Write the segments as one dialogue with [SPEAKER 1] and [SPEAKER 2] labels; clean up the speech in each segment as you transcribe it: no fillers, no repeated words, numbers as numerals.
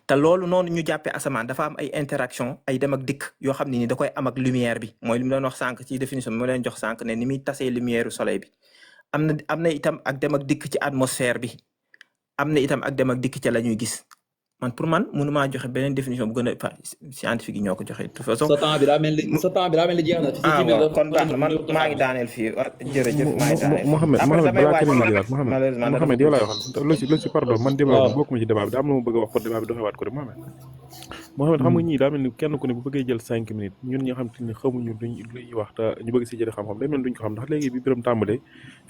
[SPEAKER 1] te loolu noonu ñu jàppee asamaan dafa am ay interaction ay dem ak dikk yoo xam ne ni da koy am ak lumière bi mooy li mu doon wax sànq ci définition bi ma leen jox sànq ne ni muy tasee lumière soleil bi am na itam ak dem ak dikk ci atmosphère bi am na itam ak dem ak dikk ca la ñuy gis man pour man mënumaa joxe beneen définition bu gën a scientifique yi ñoo ko joxe de toute façon.
[SPEAKER 2] sa temps bi daa mel ni jeex na.
[SPEAKER 1] waaw kon baax na man maa ngi daaneel fii jërëjëf maa ngi daaneel
[SPEAKER 3] Mohamed balaa keneen di wax Mohamed yow laay waxal lu ci pardon man débat bi bokkuma ci débat bi da am na ma bëgg a wax pour débat bi doxewaat ko de Mohamed xam nga ñii daa mel ni kenn ku ne bu bëggee jël 5 minutes ñun ñi nga xam te ne xamuñu lu ñuy wax te ñu bëgg si jëlee xam-xam day mel duñ ko xam ndax léegi bi Birame tàmbalee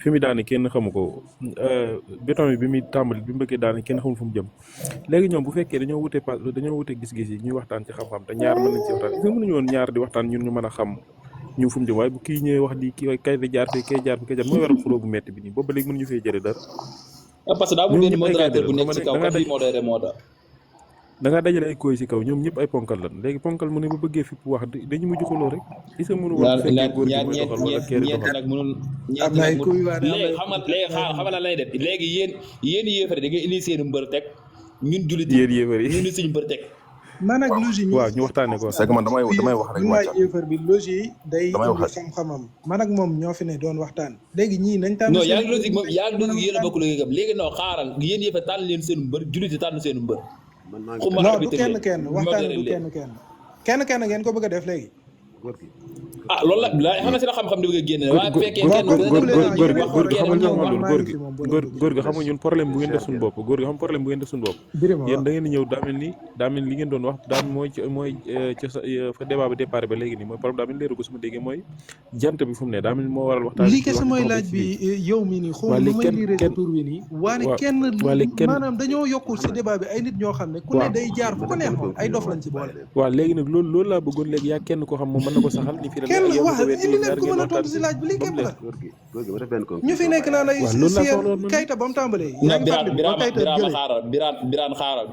[SPEAKER 3] fi mu daane kenn xamu ko béton bi muy tàmbali bi mu bëggee daane kenn xamul fu mu jëm léegi ñoom bu fekkee dañoo wute gis-gis yi ñuy waxtaan ci xam-xam te ñaar mën nañ ci waxtaan est-ce que mënuñu woon ñaar di waxtaan ñun ñu mën a xam ñu fu mu jëm waaye bu kii ñëwee wax di kii waaye kay da jaar fee kay jaar mooy waral xuloo bu metti bi nii boobu ba léegi mënuñu fee jëlee dara
[SPEAKER 2] parce que daa mu benn modérateur bu nekk ci kaw comme modéré moo tax
[SPEAKER 3] da ngaa dajale ay koy ci kaw ñoom ñëpp ay ponkal lan léegi ponkal mu ne bu bëggee fipp wax dañu mujj xuloo rek isa mënu wax fekkee góor gi mooy doxal wala kër doxal
[SPEAKER 2] nag mënul ñeent nag léegi xam nga lan lay def léegi yéen yéefari da ngay indi seen mbër teg ñun jullit
[SPEAKER 3] yéen yéefari
[SPEAKER 2] ñu indi suñu mbër teg
[SPEAKER 4] man ak logique yi
[SPEAKER 3] waaw ñu waxtaanee ko
[SPEAKER 5] c'est que man damay wax rek
[SPEAKER 4] wàcc yéefar bi logique yi day indi xam-xamam man ak moom ñoo fi ne doon waxtaan léegi ñii nañ tànn
[SPEAKER 2] non yaa ngi logique moom yaa ngi logique yéen a bokk logique am léegi non xaaral yéen yéefar tànn leen seen mbër jullit yi tànn seen mbër
[SPEAKER 4] non du kenn waxtaan du kenn ngeen ko bëgg a def léegi
[SPEAKER 2] loolu la xam na si la xam-xam di bëgg a génne waaye bu fekkee kenn
[SPEAKER 3] góor gi xam nga ñun problème bu ngeen def suñu bopp yéen da ngeen di ñëw daa mel li ngeen doon wax daan mooy ci fa débat bi départ ba léegi nii mooy problème daa mel léeru ko su ma déggee mooy jant bi fu mu ne daa mel moo waral waxtaan
[SPEAKER 4] lii kese mooy laaj bi yow mi nii xool lu may liiree ci tur wi nii waane kenn maanaam dañoo yokkul si débat bi ay nit ñoo xam ne ku ne day jaar fu ko neex moom ay dof lañ ci boole
[SPEAKER 3] waaw léegi nag loolu laa bëggoon léegi yaa kenn koo xam moom mën na ko saxal ni fii
[SPEAKER 4] kenn wax indi leen ko mën a tontu si laaj bi lii képp la ñu fi nekk naan ay kayita ba mu tàmbalee yaa ngi fàttali ba kayita jëlee
[SPEAKER 2] biraan xaaral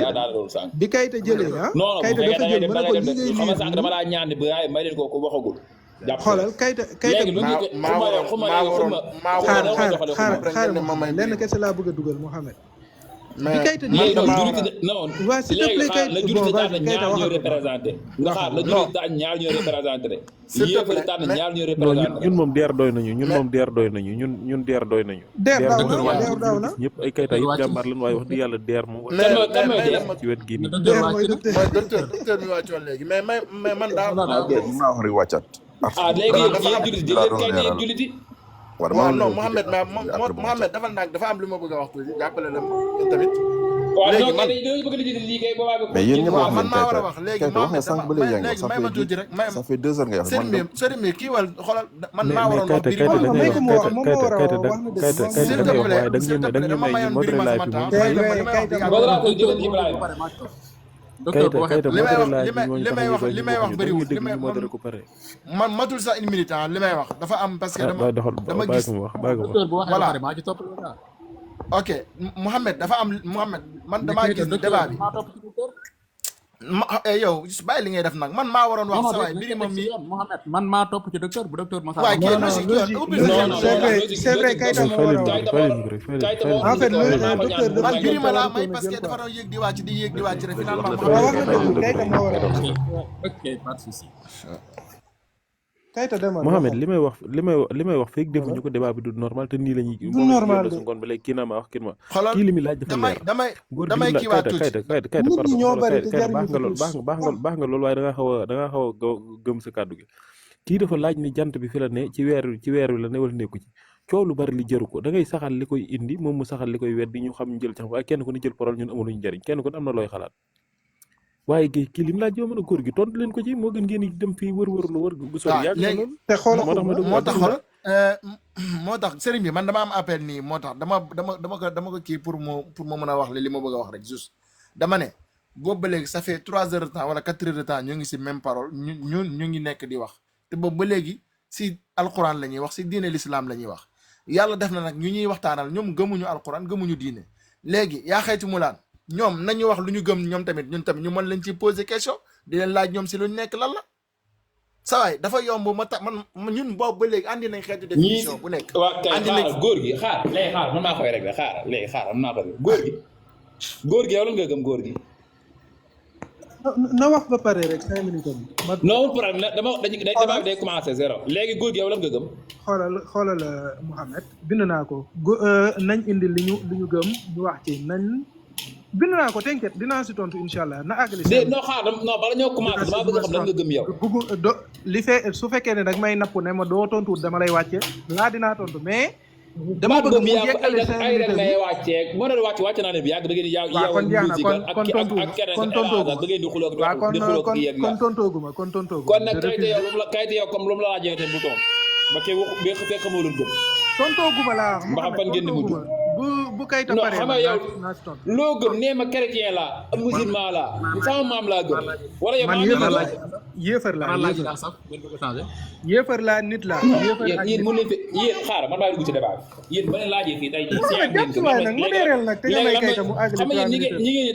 [SPEAKER 2] yaa daal loolu sànq
[SPEAKER 4] bi kayita jëlee kayita dafa jël mën na ko li ngay
[SPEAKER 2] xam sànq dama laa ñaan bi waaye may leen ko waxagul
[SPEAKER 4] xoolal kayita xaaral lenn kese laa bëgg a dugal Mouhamed bi kayita waa s'il te plaît kayita bon vas-y kayita waxal
[SPEAKER 2] représenté nga xaar la jullit tànn ñaar ñoo représenté yéefar tànn ñaar ñoo représenté
[SPEAKER 3] ñun moom deer doy nañu ñun deer doy nañu
[SPEAKER 4] deer daaw na
[SPEAKER 3] ñëpp ay kayita yëpp jàmbaar lan waaye wax dëgg yàlla deer moom
[SPEAKER 2] kan mooy deer
[SPEAKER 3] ci wet gi nii
[SPEAKER 4] deer mooy
[SPEAKER 5] docteur mi wàccoon léegi mais man daal mën naa wax rek wàccaat
[SPEAKER 2] léegi yéen jullit di leen kay yéen jullit yi
[SPEAKER 5] waaw non Mohamed dafa nag dafa am lu ma bëgg a wax tuuti jàppale la tamit.
[SPEAKER 2] léegi man
[SPEAKER 5] mais yéen ñëpp wax man maa war a wax léegi léegi may ma tuuti rek ça fait 2 heures nga wax sëriñ bi kii wal xoolal man maa waroon wax
[SPEAKER 3] kayita dama mayoon Birima sama temps li may wax bëriwul
[SPEAKER 5] man matul sax 1 minute li may wax dafa am parce que dama gis voilà ok Mouhamed dafa am Mouhamed man damaa gis débat bi yow bàyyi li ngay def nag man maa waroon wax sa waay Birima mi
[SPEAKER 6] Mouhamed man maa topp ci docteur bu docteur Massa
[SPEAKER 5] waaye kii
[SPEAKER 4] c'est vrai Kayta moo war a en fait docteur
[SPEAKER 5] man Birima laa may parce que dafa doon yéeg di wàcc rek finalement
[SPEAKER 4] wax na dëgg Kayta moo war a
[SPEAKER 6] ok pas de souci
[SPEAKER 4] Kayta demal
[SPEAKER 3] Mohamed li may wax fekk defuñu ko débat bi du normal te nii la ñuy
[SPEAKER 4] du normal
[SPEAKER 3] su ngoon ba léegi kii naa ma wax kii ma
[SPEAKER 5] xoolal
[SPEAKER 3] kii li muy laaj dafa leer
[SPEAKER 5] damay kii waat tuuti
[SPEAKER 3] Kayta baax nga loolu waaye da ngaa xaw a gëm sa kàddu gi kii dafa laaj ni jant bi fi la ne ci weer wi la ne wala nekku ci coow lu bari li jëru ko da ngay saxal li koy indi moom mu saxal li koy weddi ñu xam ñu jël ci xam waaye kenn ku ne jël parole ñun amuluñu njëriñ kenn ku ne am na looy xalaat waaye kii lim laaj yow mën a góor gi tontu leen ko ci moo gën ngeen di dem fii wër bu sori yàgg na loolu
[SPEAKER 4] te xoolal
[SPEAKER 5] moo tax sëriñ bi man dama am appel nii moo tax dama ko kii pour mu mën a wax li ma bëgg a wax rek juste dama ne boobu ba léegi ça fait 3 heures de temps wala 4 heures de temps ñu ngi si même parole ñu ngi nekk di wax te boobu ba léegi si alquran la ñuy wax si diine l'islam la ñuy wax yàlla def na nag ñu ñuy waxtaanal ñoom gëmuñu alquran gëmuñu diine léegi yaa xayti mu laan ñoom nañu wax lu ñu gëm ñoom tamit ñun tamit ñu mën leen ci poser question di leen laaj ñoom si lu ñu nekk lan la sawaay dafa yomb man ñun boobu ba léegi andi nañ xeetu définition bu nekk
[SPEAKER 2] andi nañ góor gi man maa koy rek la léegi man naa ko rek góor gi yow lan nga gëm góor gi
[SPEAKER 4] na wax ba pare rek 5 minutes ma
[SPEAKER 2] non problème dama day commencé zéro léegi góor gi yow lan nga gëm
[SPEAKER 4] xoolal Mouhamed bind naa ko nañ indi li ñu gëm ñu wax ci nañ bind naa ko t'inquiète dinaa si tontu incha allah na àggali
[SPEAKER 2] non xaar non bala ñoo commencé dama bëgg xam lan nga gëm yow
[SPEAKER 4] li su fekkee ne dag may napp ne ma doo tontu dama lay wàcce laa dinaa tontu mais dama bëgg mu yeggale
[SPEAKER 2] ay rek may wàccee moo doon wàcce naa ne bi yàgg da ngeen di yow
[SPEAKER 4] kon jeex na
[SPEAKER 2] ak keneen da ngeen di xuloo
[SPEAKER 4] kon tontooguma
[SPEAKER 2] kon nag kayite yow comme lu mu la laajee te bu toon ba kay wax bi fekk xamoo lu gëm
[SPEAKER 4] tontooguma laa
[SPEAKER 2] ba xam fan ngeen di mujj
[SPEAKER 4] bu kayita pare
[SPEAKER 2] xam nga yow loo gëm nee ma chrétien la musulman la sama maam laa gëm wala yow
[SPEAKER 4] man yéefar laa nit laa
[SPEAKER 2] yéen mu leen fi yéen xaaral man maa dugg ci débat yéen ba leen laajee fii tey jii science
[SPEAKER 4] nag modérel nag te nga may kayita mu àggali
[SPEAKER 2] xam nga ñi ngeen di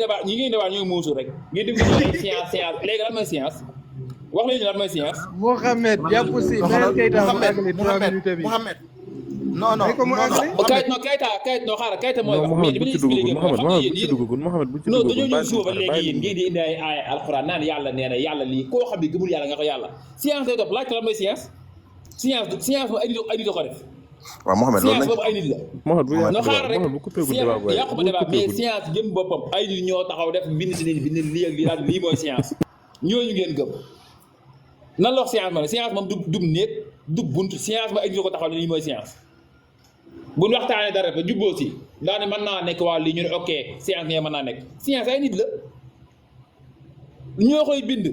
[SPEAKER 2] débat ñooy muusu rek ngeen dégg science léegi lan mooy science wax leen lan mooy science
[SPEAKER 4] Mohamed jàpp si beneen kayita mu àggali 3 minutes bi
[SPEAKER 5] Mohamed non
[SPEAKER 2] kayita non xaaral kayita mooy wax mais bi ñu expliqué non dañoo ñëw suba ba léegi yéen ngeen di indi ay aaya alxuraan naan yàlla nee na yàlla lii koo xam ne gëmul yàlla nga ko yàlla science lay topp laajte lan mooy science moom ay nit ko def
[SPEAKER 7] waaw Mohamed
[SPEAKER 2] science boobu ay nit la non xaaral rek yàqu ma débat mais science jëm boppam ay nit ñoo taxaw def bind si nit bind lii ak lii daal lii mooy science ñooñu ngeen gëm nan la wax science ma ne science moom du néeg du bunt science ma ay nit ko taxaw ne lii mooy science bu ñu waxtaanee dara ba jubboo si daane mën naa nekk waa lii ñu ne ok science ne mën naa nekk science ay nit la ñoo koy bind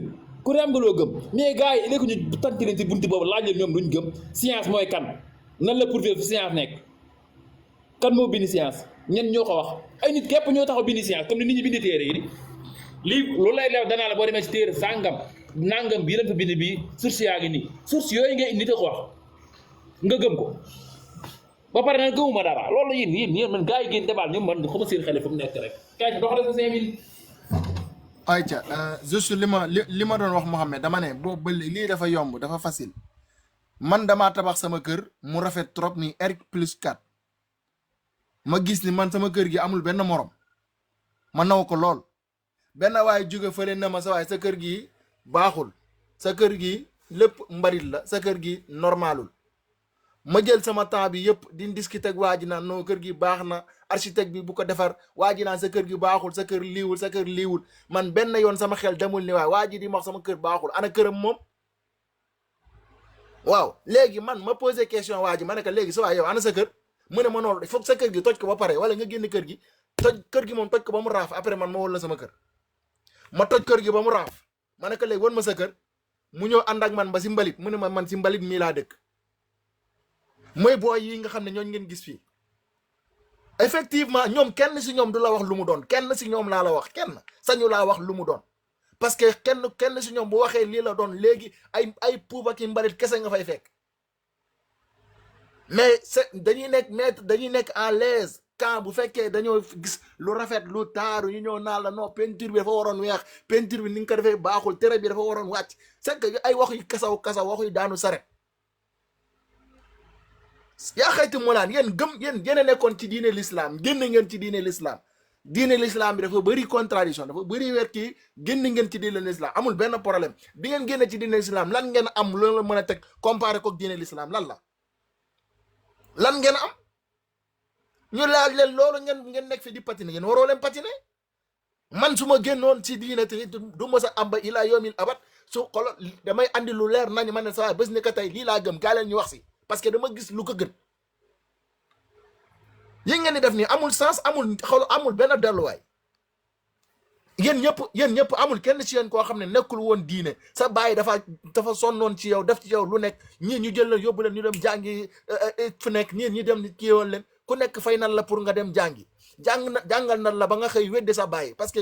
[SPEAKER 2] ku ne am nga loo gëm mais gars yi léegi ñu tanti leen ci buntu boobu laaj leen ñoom luñ gëm science mooy kan nan la prouver fu science nekk kan moo bind science ñen ñoo ko wax ay nit képp ñoo taxaw bind science comme ni nit ñi bind téere yi lii loolu lay leew danaa la boo demee ci téere sàngam nangam bii lañ fa bind bii source yaa ngi nii source yooyu ngay nit a ko wax nga gëm ko ba pare nag gëmuma dara loolu yéen man gars yi génn débat ñoom man xama seen xale fu mu nekk rek kay doxale sa 5 minutes
[SPEAKER 5] ayca juste li ma doon wax Mohamed dama ne boobu ba lii dafa yomb dafa facile man damaa tabax sama kër mu rafet trop ni R+4 ma gis ni man sama kër gi amul benn morom ma naw ko lool benn waaye jóge fële na ma sa waay sa kër gi baaxul sa kër gi lépp mbarit la sa kër gi normalul ma jël sama temps bi yëpp di discuter ak waa ji naan non kër gi baax na architecte bi bu ko defar waa ji naan sa kër gi baaxul sa kër liiwul man benn yoon sama xel demul ni waay waa ji di wax sama kër baaxul ana këram moom waaw léegi man ma posé question waa ji ma ne ko léegi sa waay yow ana sa kër mu ne ma noonu foog sa kër gi toj ko ba pare wala nga génn kër gi toj kër gi moom toj ko ba mu raaf après man ma wol la sama kër ma toj kër gi ba mu raaf ma ne ko léegi won ma sa kër mu ñëw ànd ak man ba si mbalit mu ne ma man si mbalit mii laa dëkk mooy booy yi nga xam ne ñooñu ngeen gis fii effectivement ñoom kenn si ñoom du la wax lu mu doon kenn si ñoom laa la wax kenn sañu laa wax lu mu doon parce que kenn si ñoom bu waxee lii la doon léegi ay puuba ki mbalit kese nga fay fekk mais dañuy nekk en l'aise quand bu fekkee dañoo gis lu rafet lu taaru ñu ñëw naa la non peinture bi dafa waroon weex peinture bi ni nga ko defee baaxul tere bi dafa waroon wàcc c'est que ay wax yu kasaw wax yu daanu saret yaa xayti mu laan yéen a nekkoon ci diine l'islam génn ngeen ci diine l'islam bi dafa bëri contradiction dafa bëri weer kii génn ngeen ci diine l'islam amul benn problème bi ngeen génne ci diine l'islam lan ngeen am loolu la mën a teg comparé ko diine l'islam lan ngeen am ñu laaj leen loolu ngeen nekk fi di patiner yéen waroo leen patiner man su ma génnoon ci diine te du ma sa am ba ila yomil abat su xolo damay andi lu leer nañu man ne sa waay bés ni ko tey lii laa gëm kaa leen ñu wax si parce que dama gis lu ko gën yi ngeen di def nii amul sens amul benn delluwaay yéen ñëpp amul kenn ci yéen koo xam ne nekkul woon diine sa baay dafa sonnoon ci yow def ci yow lu nekk ñii ñu jël leen yóbbu leen ñu dem jàngi fu nekk ñii ñu dem kii woon leen ku nekk fay nan la pour nga dem jàngi jàngal nan la ba nga xëy weddi sa baay parce que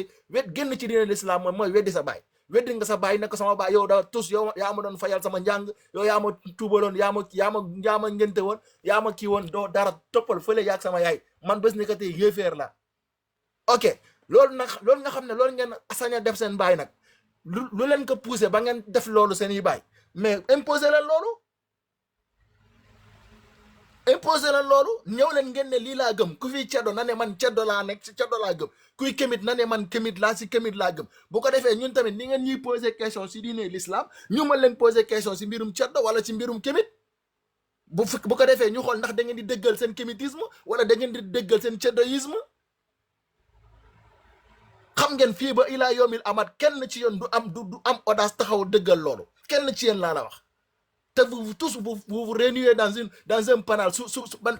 [SPEAKER 5] génn ci diine l'islam mooy weddi sa baay weddi nga sa baay nekk sama baay yow da tous yow yaa ma doon fayal sama njàng yow yaa ma tuubaloon yaa ma ngente woon yaa ma kii woon doo dara toppal fële yaag sama yaay man bés ni ko tey yéeféer la ok loolu nga xam ne loolu ngeen sañ a def seen baay nag lu leen ko poussé ba ngeen def loolu seen i baay mais imposé leen loolu imposé la loolu ñëw leen ngeen ne lii laa gëm ku fi ceddo na ne man ceddo laa nekk si ceddo laa gëm kuy kémit na ne man kémit laa si kémit laa gëm bu ko defee ñun tamit ni ngeen ñuy posé question si diine l'islam ñu mën leen posé question si mbirum ceddo wala si mbirum kémit bu ko defee ñu xool ndax da ngeen di dëggal seen kémitisme wala da ngeen di dëggal seen ceddoïsme xam ngeen fii ba ilaa yoomil amat kenn ci yéen du am audace taxaw dëggal loolu kenn ci yéen laa la wax te vous tous vous réunissez dans un panel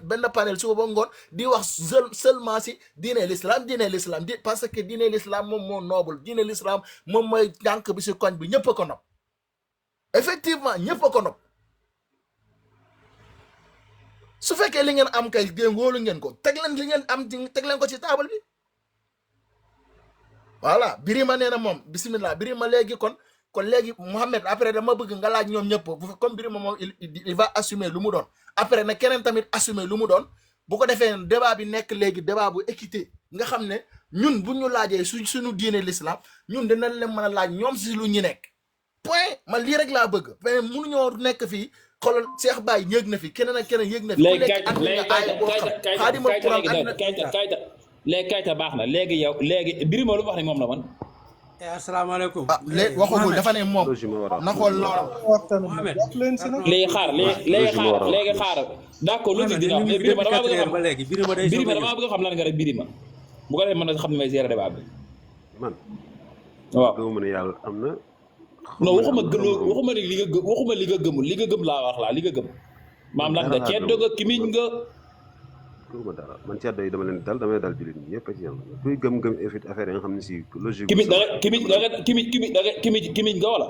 [SPEAKER 5] benn panel suba ba ngoon di wax seulement si diine l'islam parce que diine l'islam moom moo noble diine l'islam moom mooy jànk bi si koñ bi ñëpp a ko nopp effectivement ñëpp a ko nopp su fekkee li ngeen am kay wóolu ngeen ko teg leen li ngeen am teg leen ko ci table bi voilà Birima nee na moom bismillah Birima léegi kon léegi Mohamed après dama bëgg nga laaj ñoom ñëpp comme Birima moom il va assumer lu mu doon après na keneen tamit assumer lu mu doon bu ko defee débat bi nekk léegi débat bu équité nga xam ne ñun bu ñu laajee suñu diine l'islam ñun dinañ leen mën a laaj ñoom si lu ñu nekk point man lii rek laa bëgg mais mënuñoo nekk fii xoolal Cheikh Baye yëg na fi keneen ak keneen yëg na fi.
[SPEAKER 2] léegi kayita baax na léegi yow léegi Birima lu wax ne moom la man.
[SPEAKER 7] asalaamaaleykum.
[SPEAKER 5] léegi waxagul dafa ne moom na xool loolu.
[SPEAKER 2] léegi xaar d'accord lu ci dina wax mais Birima damaa bëgg a xam Birima damaa bëgg a xam lan nga rek Birima bu ko defee mën na xam ne may gérer débat bi.
[SPEAKER 8] man.
[SPEAKER 2] waaw
[SPEAKER 8] doo mën a yàlla am na.
[SPEAKER 2] non waxuma ne li nga gëmul li nga gëm laa wax laa li nga gëm. maam lan nga ceddo nga kimiñ nga.
[SPEAKER 8] gëmuma dara man ceddo yi dama leen dal damay dal jullit ñi ñëpp a ci yam kuy gëm-gëm affaire yi nga xam ne si logique. kimiñ nga wala.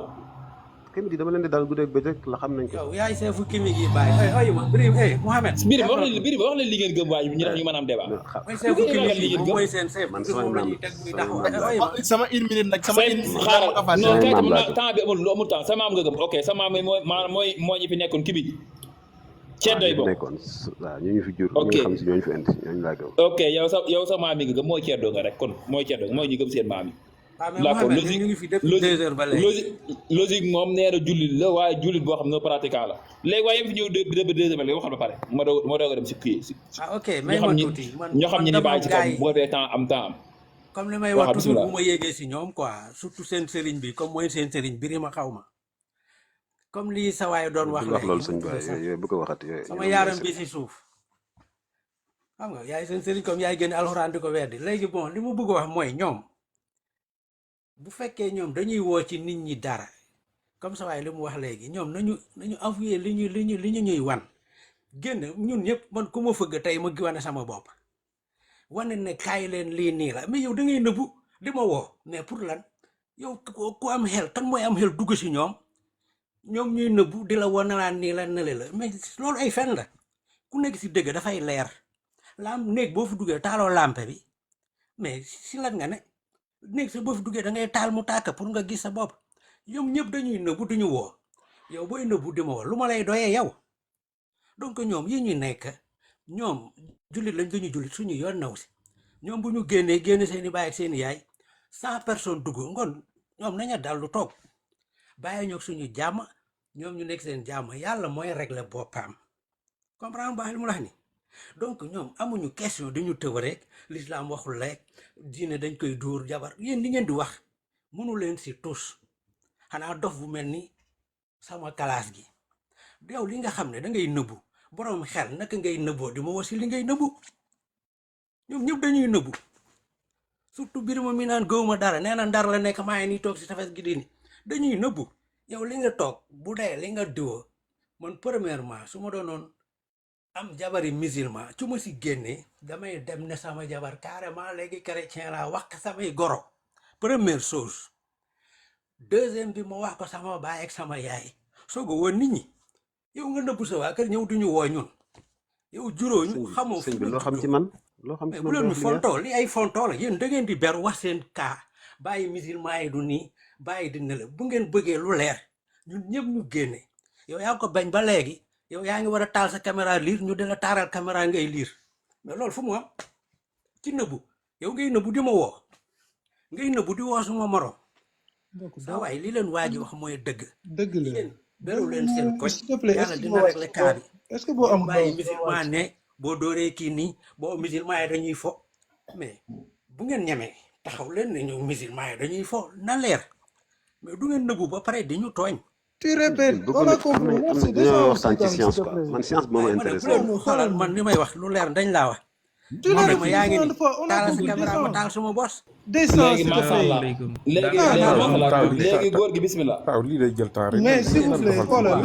[SPEAKER 8] kimit yi dama leen di dal guddeeg bëccëg la xam nañ ko.
[SPEAKER 7] yow yaay seefu kimit yi bàyyi aywa Mohamed.
[SPEAKER 2] Birima wax leen li ngeen gëm waaye ñu def ñu mën a am débat.
[SPEAKER 7] mooy seefu kimit yi moom mooy seen seef.
[SPEAKER 8] man sama maam
[SPEAKER 5] sama une minute nag sama une
[SPEAKER 2] xaaral non kay temps bi amul temps sa maam nga gëm ok sa maam mooy ñi fi nekkoon kimit yi. ceddo yi bokk
[SPEAKER 8] waaw ñu ngi fi jur ñu nga xam si ñooñu fi indi ñooñu laa gëm.
[SPEAKER 2] ok yow sa maam yi nga gëm mooy ceddo nga rek kon mooy ceddo mooy ñu gëm seen maam yi.
[SPEAKER 7] d'accord
[SPEAKER 2] logique moom nee na jullit la waaye jullit boo xam ne pratiquant la léegi waaye fi ñëw deuxième la waxal ba pare ma doog a dem si kii si
[SPEAKER 7] ok may ma tuuti
[SPEAKER 2] ñoo xam ñi ni bàyyi ci kaw bu ko defee temps am
[SPEAKER 7] comme li may wax toujours bu ma yéegee si ñoom quoi surtout seen sëriñ bi comme mooy seen sëriñ Birima xaw ma comme lii sa waay doon wax
[SPEAKER 8] loolu sëñ Baye yooyu bu ko waxati yooyu
[SPEAKER 7] sama yaaram bi si suuf xam nga yaay seen sëriñ comme yaay génn alxuraan di ko weddi léegi bon li mu bëgg wax mooy ñoom bu fekkee ñoom dañuy woo ci nit ñi dara comme ça waaye li mu wax léegi ñoom nañu avouer li ñu ñuy wan génn ñun ñëpp man ku ma fëgg tey ma wane sama bopp wane ne kaay leen lii nii la mais yow da ngay nëbbu di ma woo mais pour lan yow ku am xel kan mooy am xel dugg si ñoom ñuy nëbbu di la woo nalaan nii la nele la mais loolu ay fen la ku nekk si dëgg dafay leer lamp néeg boo fi duggee taaloo lampe bi mais si lan nga ne néeg sa boo fi duggee da ngay taal mu tàkk pour nga gis sa bopp ñoom ñëpp dañuy nëbbu duñu woo yow booy nëbbu di ma woo lu ma lay doyee yow donc ñoom yi ñu nekk ñoom jullit lañ duñu jullit suñu yoon naw si ñoom bu ñu génne seeni baay ak seeni yaay 100 personnes dugg ngoon ñoom naña dal lu toog bàyyi ñoo suñu jàmm ñoom ñu nekk seen jàmm yàlla mooy régler boppam comprendre baax li mu lax ni donc ñoom amuñu question dañu tëb rek l'islam waxul rek diine dañ koy dóor jabar yéen li ngeen di wax mënu leen si tus xanaa dof bu mel ni sama classe gi yow li nga xam ne da ngay nëbbu borom xel naka ngay nëbboo di ma wasi li ngay nëbbu ñoom ñëpp dañuy nëbbu surtout Birima mi naan gëwuma dara nee na ndar la nekk maa ngi nii toog si tefes gi di ni dañuy nëbbu yow li nga toog bu dee li nga diwoo man premièrement su ma doonoon am jabari musulman su ma si génnee damay dem ne sama jabar carrément léegi chrétien laa wax samay goro première chose deuxième bi ma wax ko sama baay ak sama yaay soo ko woon nit ñi yow nga nëbbu sa waa kër ñëw duñu woo ñun yow juróoñu xamoo
[SPEAKER 8] sëñ bi loo xam ci man loo xam ci man
[SPEAKER 7] bu leen mi fontoo li ay fontoo la yéen da ngeen di ber wax seen kaa bàyyi musulman yi du nii bàyyi di ne la bu ngeen bëggee lu leer ñun ñëpp ñu génne yow yaa ko bañ ba léegi yow yaa ngi war a taal sa caméra liir ñu di la taaral caméra ngay liir mais loolu fu mu am ci nëbbu yow ngay nëbbu di ma woo ngay nëbbu di woo suma morom saa waay li leen waa ji wax mooy dëgg
[SPEAKER 4] dëgg la
[SPEAKER 7] yéen beru leen seen koñ yàlla dina régler cas bi
[SPEAKER 4] est-ce que boo am
[SPEAKER 7] bàyyi musulman ne boo dooree kii nii boo musulman yi dañuy fo mais bu ngeen ñemee taxaw leen ne ñu musulman yi dañuy fo na leer mais du ngeen nëbbu ba pare di ñu tooñ.
[SPEAKER 4] tu répètes on a compris merci
[SPEAKER 8] dañoo waxtaan ci science quoi man science bi moo ma intéressé.
[SPEAKER 7] xoolal man li may wax lu leer dañ laa wax.
[SPEAKER 4] tu l'as
[SPEAKER 7] ma yaa ngi
[SPEAKER 4] dit
[SPEAKER 7] ni
[SPEAKER 4] on a
[SPEAKER 7] taal sa
[SPEAKER 4] compris
[SPEAKER 7] caméra ma taal sama bos.
[SPEAKER 2] léegi macha allah léegi góor gi bismillah.
[SPEAKER 3] waaw lii day jël temps rek.
[SPEAKER 4] mais s'il vous plaît xoolal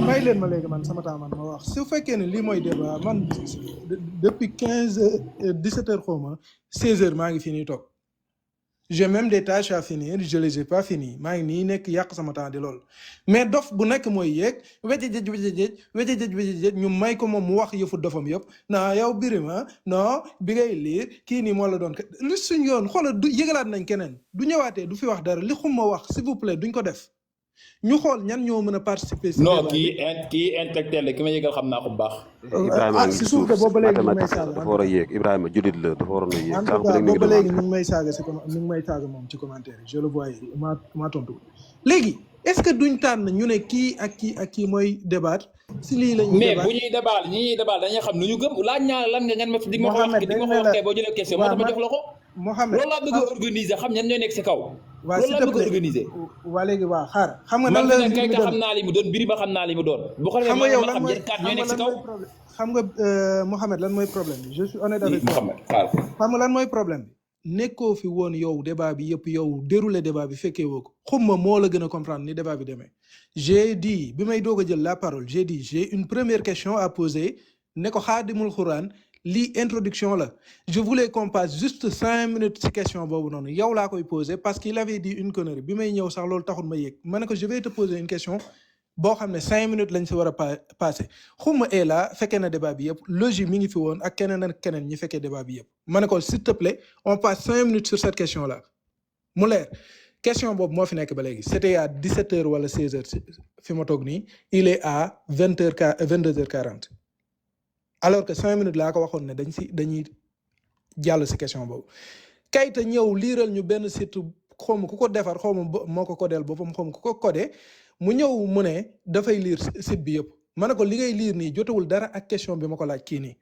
[SPEAKER 4] may leen ma léegi man sama temps man ma wax su fekkee ne lii mooy débat man depuis 17 heures xaw ma 16 heures maa ngi fi nii toog j'ai même des tâches à finir je les ai pas fini maa ngi nii nekk yàq sama temps di loolu mais dof bu nekk mooy yéeg wéjëjëj ñu may ko moom mu wax yëfu dofam yëpp non yow Birima non bi ngay liir kii nii moo la doon li suñ yoon xoolal du yëgalaat nañ keneen du ñëwaatee du fi wax dara li xumma wax s'il vous plaît duñ ko def ñu xool ñan ñoo mën a participer.
[SPEAKER 2] non kii intellectuel la ki ma yëgal xam naa ko bu baax.
[SPEAKER 8] Ibrahima ngi
[SPEAKER 4] si suuf de boobu ba léegi ñu may saaga
[SPEAKER 8] dafa war a yéeg Ibrahima julit la dafa waroon a yéeg.
[SPEAKER 4] en tout cas boobu ba léegi ñu ngi may saaga si ñu ngi may saaga moom ci commentaire yi je le voyais maa tontu léegi est-ce que duñ tànn ñu ne kii ak kii mooy débat si lii la ñuy
[SPEAKER 2] mais bu ñuy débat ñi débat dañuy xam nu ñu gëm laaj ñaa lan nga ñan ma di ma ko wax di ma ko wax boo jëlee question moo tax ma jox la ko.
[SPEAKER 4] Mohamed
[SPEAKER 2] loolu laa bëgg a organiser xam ñan ñooy nekk si kaw.
[SPEAKER 4] waa
[SPEAKER 2] loolu laa bëgg a organiser.
[SPEAKER 4] waa léegi waa xaar xam nga
[SPEAKER 2] man
[SPEAKER 4] nan la
[SPEAKER 2] kay xam naa li mu doon Birima xam naa li mu doon. bu ko defee ma xam ñan kat ñooy nekk si kaw.
[SPEAKER 4] xam nga Mohamed lan mooy problème bi je suis honnête avec
[SPEAKER 2] Mohamed xaar.
[SPEAKER 4] xam nga lan mooy problème bi nekkoo fi woon yow débat bi yëpp yow déroulé débat bi fekkee woo ko xumma moo la gën a comprendre ni débat bi demee j'ai dit bi may doog a jël la parole j'ai dit j'ai une première question à poser ne ko xaadimul xuraan lii introduction la je voulais qu'on passe juste 5 minutes ci question boobu noonu yow laa koy poser parce qu'il avait dit une connerie bi may ñëw sax loolu taxul ma yéeg ma ne ko je vais te poser une question boo xam ne 5 minutes lañ si war a passer xuma est là fekkee na débat bi yëpp logique mi ngi fi woon ak keneen ak keneen ñi fekkee débat bi yëpp ma ne ko s'il te plaît on passe 5 minutes sur cette question là mu leer question boobu moo fi nekk ba léegi c'était à 17 heures wala 16 heures fi ma toog nii il est à 22h40 alors que 5 minutes laa ko waxoon ne dañuy jàll si question boobu kayita ñëw liiral ñu benn site xawma ku ko defar xawma moo ko codeel boppam xawma ku ko codé mu ñëw mu ne dafay lire site bi yëpp ma ne ko li ngay lire nii jotewul dara ak question bi ma ko laaj kii nii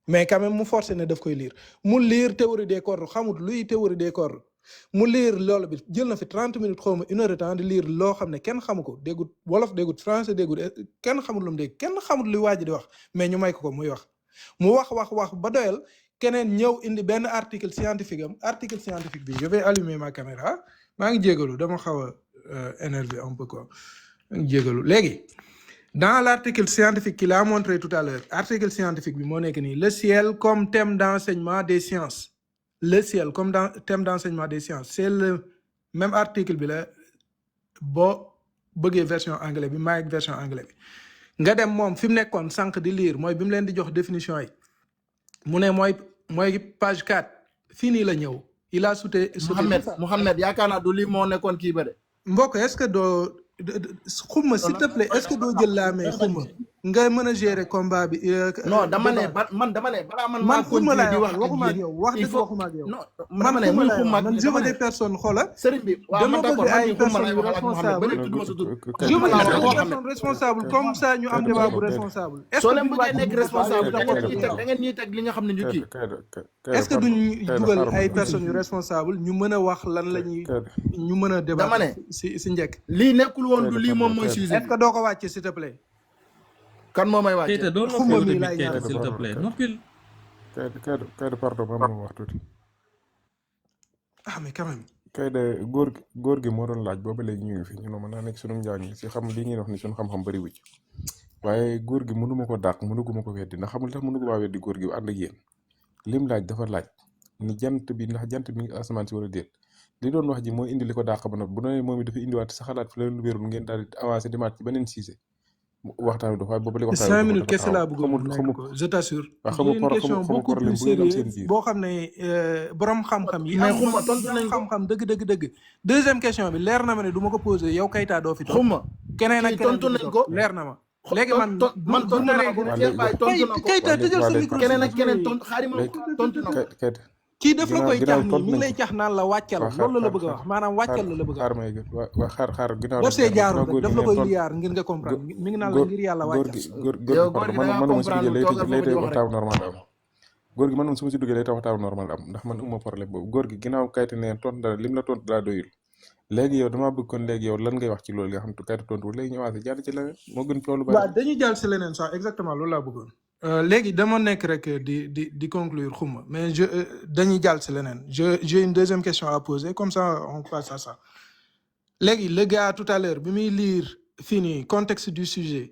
[SPEAKER 4] mais quand même mu forcé ne daf koy lire mu lire théorie des cordes xamut luy théorie des cordes mu lire loolu bi jël na fi 30 minutes xawma 1 heure de temps di lire loo xam ne kenn xamu ko déggut wolof déggut français déggut kenn xamut lu mu dégg kenn xamut luy waaj di wax mais ñu may ko muy wax mu wax ba doyal keneen ñëw indi benn article scientifique bi je vais allumer ma caméra maa ngi jégalu dama xaw a énervé un peu quoi maa ngi jégalu léegi dans l'article scientifique qu'il a montré tout à l'heure article scientifique bi moo nekk nii le ciel comme thème d'enseignement des sciences le ciel comme thème d'enseignement des sciences c'est le même article bi la boo bëggee version anglais bi maa ngi version anglais bi nga dem moom fi mu nekkoon sànq di lire mooy bi mu leen di jox définition yi mu ne mooy page 4 fii nii la ñëw il a sauté
[SPEAKER 5] Mohamed yaakaar naa du lii moo nekkoon kii ba de
[SPEAKER 4] mbokk est-ce que doo xumma s'il te plaît est-ce que doo jël laa may xumma nga mën a gérer combat bi.
[SPEAKER 5] non dama ne balaa
[SPEAKER 4] man xumma laay wax waxuma ak yow wax dëgg waxuma ak yow.
[SPEAKER 5] man xumma
[SPEAKER 4] man je veux des personnes xoolal.
[SPEAKER 5] sëriñ bi waaw man d'accord
[SPEAKER 4] dama bëgg ay personnes yu responsable. je veux des personnes responsables comme ça ñu am débat bu responsable. est-ce
[SPEAKER 5] soo leen bëggee nekk responsable da ngeen ñuy teg li nga xam ne ñu kii.
[SPEAKER 4] est-ce que duñ dugal ay personnes yu responsable ñu mën a wax lan la ñuy ñu mën a débat.
[SPEAKER 5] dama ne
[SPEAKER 4] si njëkk.
[SPEAKER 5] lii nekkul woon du lii moom mooy sujet.
[SPEAKER 4] est-ce que doo ko wàcce s'il te plaît.
[SPEAKER 5] kan moo may wàcce
[SPEAKER 6] Keita doo noppi bi Keita s'il te plaît noppil.
[SPEAKER 3] Keita pardon ma wax tuuti.
[SPEAKER 4] ah mais quand même.
[SPEAKER 3] Keita góor gi moo doon laaj booba léegi ñu ngi fi ñu ne mën naa nekk sunu njàng si xam li ñuy wax ni sunu xam-xam bëri wu ci waaye góor gi mënu ma ko dàq mënu ma ko weddi ndax xamul tax mënu ko waa weddi góor gi ànd ak yéen lim laaj dafa laaj ni jant bi ndax jant bi ngi asamaan si wala déet li doon wax ji mooy indi li ko dàq ba noppi bu doonee moom it dafa indiwaat sa xalaat fi leen lu wérul ngeen daal di avancé demaat ci beneen siise waxtaan bi dafa waaye boobu li waxtaan
[SPEAKER 4] 5 minutes kese laa bëgg nekk ko je t'assure.
[SPEAKER 3] waaw xamul question beaucoup plus sérieuse
[SPEAKER 4] boo xam ne borom xam-xam yi.
[SPEAKER 5] mais xuma tontu nañ ko
[SPEAKER 4] xam-xam dëgg. deuxième question bi leer na ma ne du ma ko posé yow Keita doo fi toog.
[SPEAKER 5] xuma
[SPEAKER 4] keneen ak
[SPEAKER 5] tontu nañ ko
[SPEAKER 4] leer na ma. léegi man
[SPEAKER 5] tontu na ko
[SPEAKER 4] Keita tëjal sa micro.
[SPEAKER 5] keneen ak keneen tontu xaarima tontu na ko.
[SPEAKER 4] kii def la koy cax nii
[SPEAKER 3] tontu
[SPEAKER 4] mi ngi
[SPEAKER 3] nañ
[SPEAKER 4] lay
[SPEAKER 3] ko
[SPEAKER 4] cax naan la wàccal
[SPEAKER 3] waaw
[SPEAKER 4] loolu la bëgg a wax maanaam wàccal la bëgg a
[SPEAKER 3] xaar
[SPEAKER 4] wax
[SPEAKER 3] may gën waa xaar ginnaaw
[SPEAKER 4] daf see jaarul rek
[SPEAKER 3] góor
[SPEAKER 4] daf
[SPEAKER 3] gi
[SPEAKER 4] la koy
[SPEAKER 3] ngeen
[SPEAKER 4] liyaar ngir nga comprendre mi ngi naan la
[SPEAKER 3] góor
[SPEAKER 4] ngir yàlla
[SPEAKER 3] góor
[SPEAKER 4] wàccal
[SPEAKER 3] gi góor
[SPEAKER 5] yow
[SPEAKER 3] gi
[SPEAKER 5] góor gi
[SPEAKER 3] pardon
[SPEAKER 5] da ngaa
[SPEAKER 3] man ma si duggee
[SPEAKER 5] comprendre toogal foofu di
[SPEAKER 3] lay
[SPEAKER 5] wax rek
[SPEAKER 3] waxtaan normal am góor gi man su ma si duggee lay waxtaan normal am ndax man uma problème boobu góor gi ginnaaw kayit neen tontu dara lim la tontu daa doyul léegi yow damaa bëgg kon léegi yow lan ngay wax ci loolu nga xam te kayit tontu léegi ñëwaat si jàll ci leneen moo gën coow lu bari
[SPEAKER 4] waaw dañuy jàll si leneen sax exactement loolu laa bëggoon léegi dama nekk rek di conclure xuma mais dañuy jàll si leneen j'ai une deuxième question à poser comme ça on passe à ça léegi le gars tout à l'heure bi muy lire fini contexte du sujet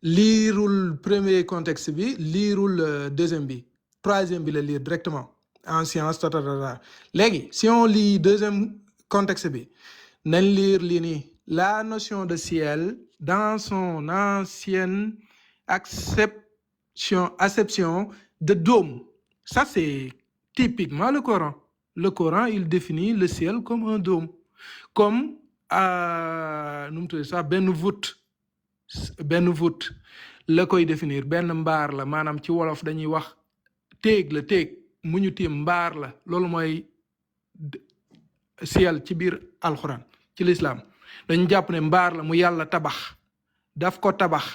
[SPEAKER 4] liirul premier contexte bi liirul deuxième bi troisième bi la lire directement en science tatatata léegi si on lit deuxième contexte bi nañ lire lii nii la notion de ciel dans son ancienne acception de dôme. Ça, c'est typiquement le Coran. Le Coran, il définit le ciel comme un dôme. Comme, benn voûte la koy définir benn mbaar la maanaam ci wolof dañuy wax téeg la téeg mu ñu tiim mbaar la loolu mooy ciel ci biir alxuraan ci l'islam dañu jàpp ne mbaar la mu yàlla tabax daf ko tabax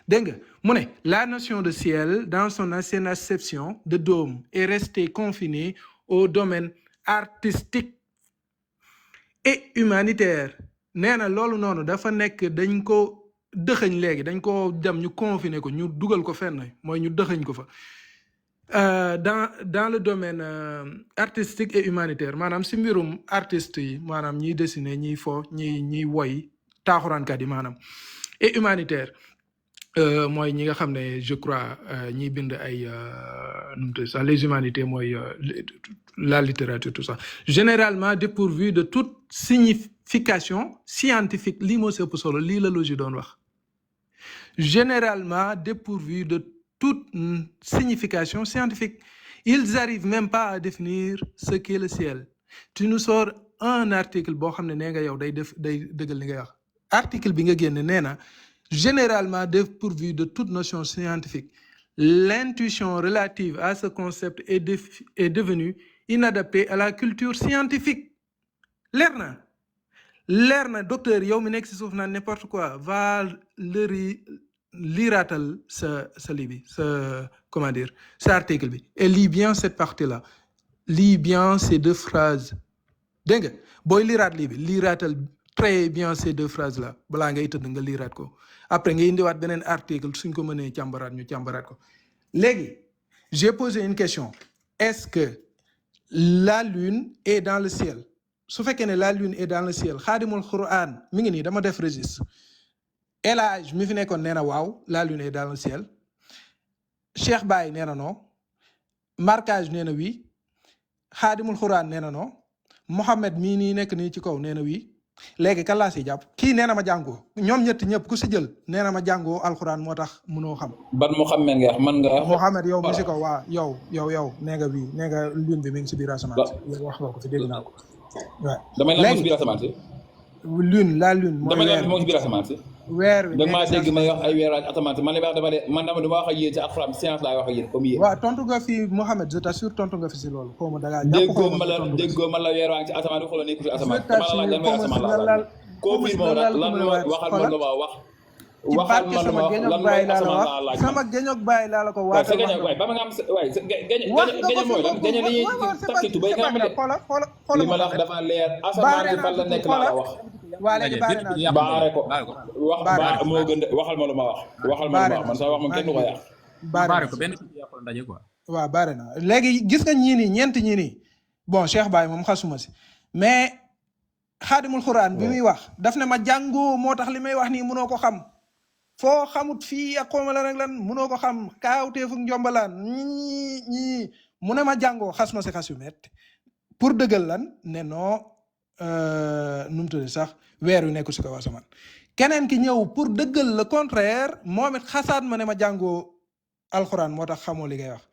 [SPEAKER 4] dégg nga mu ne la notion de ciel dans son ancienne acception de dôme est restée confinée au domaine artistique et humanitaire nee na loolu noonu dafa nekk dañ ko dëxëñ léegi dañ ko dem ñu confiné ko ñu dugal ko fenn mooy ñu dëxëñ ko fa dans le domaine artistique et humanitaire maanaam si mbirum artistes yi maanaam ñiy dessiner ñiy fo ñiy woy taaxuraankat yi maanaam et humanitaire mooy ñi nga xam ne je crois ñiy bind ay nu mu tudd sax les humanités mooy la littérature tout ça généralement dépourvu de toute signification scientifique lii moo si ëpp solo lii la logique doon wax généralement dépourvu de toute signification scientifique ils arrivent même pas à définir ce qu'est le ciel tu nous sors un article boo xam ne nee nga yow day dëggal li ngay wax article bi nga génne nee na généralement dépourvu de toute notion scientifique l'intuition relative à ce concept est devenue inadaptée à la culture scientifique leer na docteur yow mi nekk si suuf naan n'importe quoi va liiraatal sa lii bi sa comment dire sa article bi et lis bien cette partie là lis bien ces deux phrases dégg nga booy liiraat lii bi liiraatal très bien ces deux phrases là balaa ngay tëdd nga liiraat ko après nga indiwaat beneen article suñ ko mënee càmbaraat ñu càmbaraat ko léegi j'ai posé une question est-ce que la lune est dans le ciel su fekkee ne la lune est dans le ciel xaadimul Quran mi ngi nii dama def registre El Hadj mi fi nekkoon nee na waaw la lune est dans le ciel Cheikh Baye nee na non marquage nee na oui xaadimul Quran nee na non Mohamed mii nii nekk nii ci kaw nee na oui léegi kan laa si jàpp kii nee na ma jàngoo ñoom ñett ñëpp ku si jël nee na ma jàngoo alxuraan moo tax mënoo xam.
[SPEAKER 2] ban Mohamed nga wax man nga wax.
[SPEAKER 4] Mohamed yow mi si kaw waa yow nee nga bii nee nga lune bi mi ngi si biir asamaan si yow wax nga ko fi dégg naa ko waaw.
[SPEAKER 2] damay lan moo si biir asamaan si.
[SPEAKER 4] lune la lune. mooy
[SPEAKER 2] damay lan moo si biir asamaan si.
[SPEAKER 4] weer wi
[SPEAKER 2] da nga maa dégg may wax ay weer ak asamaan si man dama wax ak yéen ci alxuraan science laay wax ak yéen comme yéen.
[SPEAKER 4] waaw tontu nga fi Mohamed je t'assure tontu nga fi si loolu xaw ma da ngaa jàpp
[SPEAKER 2] déggoo man la weer waa ngi ci asamaan bi xoolal nekkul ci asamaan dama la laaj lan mooy asamaan la confirme lan waxal ma lu ma wax waxal ma lu ma wax lan mooy asamaan laa laaj
[SPEAKER 4] sama géñog bàyyi laa la ko waaye
[SPEAKER 2] sa géñog waay ba ma nga am waay sa géño mooy lan géño li ñuy takki tubay nga am de li ma la wax dafa leer asamaan bi fan la nekk laa la wax
[SPEAKER 4] waa léegi
[SPEAKER 2] baare ko wax moo gën de waxal ma lu ma wax waxal ma lu ma wax man sax wax moom kenn du ko yàq
[SPEAKER 6] baare ko benn yàqul ndaje quoi
[SPEAKER 4] waaw baare na léegi gis nga ñii nii ñeent ñii nii bon Cheikh Baye moom xasuma si mais xaadimul Quran bi muy wax daf ne ma jàngoo moo tax li may wax nii mënoo ko xam foo xamut fii ak xooma la rek lan mënoo ko xam kaawteefu njombalaan ñii mu ne ma jàngoo xas ma si xas yu metti pour dëggal lan ne noo nu mu tudd sax weer wi nekku si kaw asamaan keneen ki ñëw pour dëggal le contraire moom it xasaat ma ne ma jàngoo alxuraan moo tax xamoo li ngay wax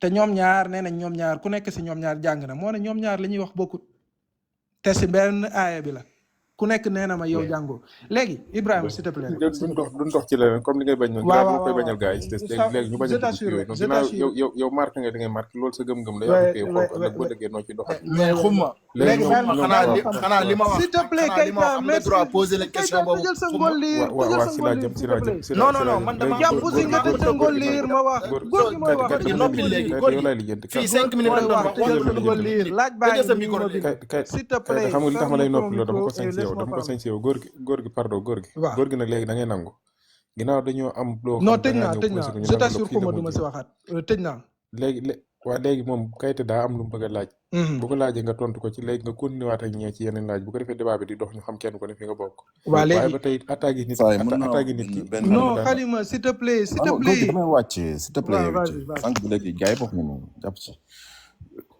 [SPEAKER 4] te ñoom ñaar nee nañ ñoom ñaar ku nekk si ñoom ñaar jàng na moo ne ñoom ñaar li ñuy wax bokkut te si benn aaya bi la ku nekk nee na ma yow jàngoo léegi Ibrahima s'il te plaît rek.
[SPEAKER 3] duñ dox ci leneen comme li ngay bañ noonu.
[SPEAKER 4] waaw
[SPEAKER 3] ginnaaw koy bañal gars yi léegi ñu bañ a dugg ci yooyu noonu ginnaaw yow marqué nga li ngay marqué loolu sa gëm-gëm la yaa koy xool nag boo déggee noo ci doxal.
[SPEAKER 5] mais xuma
[SPEAKER 4] léegi
[SPEAKER 5] xanaa li ma wax
[SPEAKER 4] s'il te plaît
[SPEAKER 5] xanaa li ma wax am na droit poser la question boobu
[SPEAKER 4] tëjal sa ngol liir
[SPEAKER 3] waaw si laa jëm si laa jëm
[SPEAKER 5] non man dama
[SPEAKER 4] jàpp si nga tëj sa ngol liir ma wax góor gi mooy wax
[SPEAKER 5] noppi léegi góor gi fii 5 minutes
[SPEAKER 4] mooy
[SPEAKER 5] lañ doon
[SPEAKER 4] wax
[SPEAKER 5] wax
[SPEAKER 4] tëjal sa ngol liir laaj baa
[SPEAKER 5] tëjal sa
[SPEAKER 4] ngi
[SPEAKER 5] micro
[SPEAKER 4] nii
[SPEAKER 3] kay
[SPEAKER 4] s'il te plaît
[SPEAKER 3] xam nga li tax ma lay noppi loolu dama ko
[SPEAKER 4] micro
[SPEAKER 3] sañ si yow dama ko sañ si yow góor gi pardon góor gi
[SPEAKER 4] waaw
[SPEAKER 3] góor gi nag léegi da ngay nangu ginnaaw dañoo am loo
[SPEAKER 4] non
[SPEAKER 3] xam
[SPEAKER 4] tëj
[SPEAKER 3] da
[SPEAKER 4] naa
[SPEAKER 3] ngaa
[SPEAKER 4] tëj
[SPEAKER 3] ñëw
[SPEAKER 4] naa
[SPEAKER 3] posé ko ñu
[SPEAKER 4] je
[SPEAKER 3] nangu la
[SPEAKER 4] t'assure
[SPEAKER 3] fii la
[SPEAKER 4] xuma du ma
[SPEAKER 3] mujj
[SPEAKER 4] si waxaat tëj naa
[SPEAKER 3] léegi moom kayite daa am lu mu bëgg a laaj bu ko laajee nga tontu ko ci léegi nga continué waat ak ñee ci yeneen laaj bu ko defee débat bi di dox ñu xam kenn ko ne fi nga bokk
[SPEAKER 4] waa
[SPEAKER 3] waaye
[SPEAKER 4] léegi
[SPEAKER 3] ba tey attaque nit ki
[SPEAKER 4] non Xalima s'il te plaît s'il te plaît
[SPEAKER 9] damay wàcc s'il te plaît
[SPEAKER 4] vas-y
[SPEAKER 9] sànq bi léegi gars yi wax nañu jàpp ci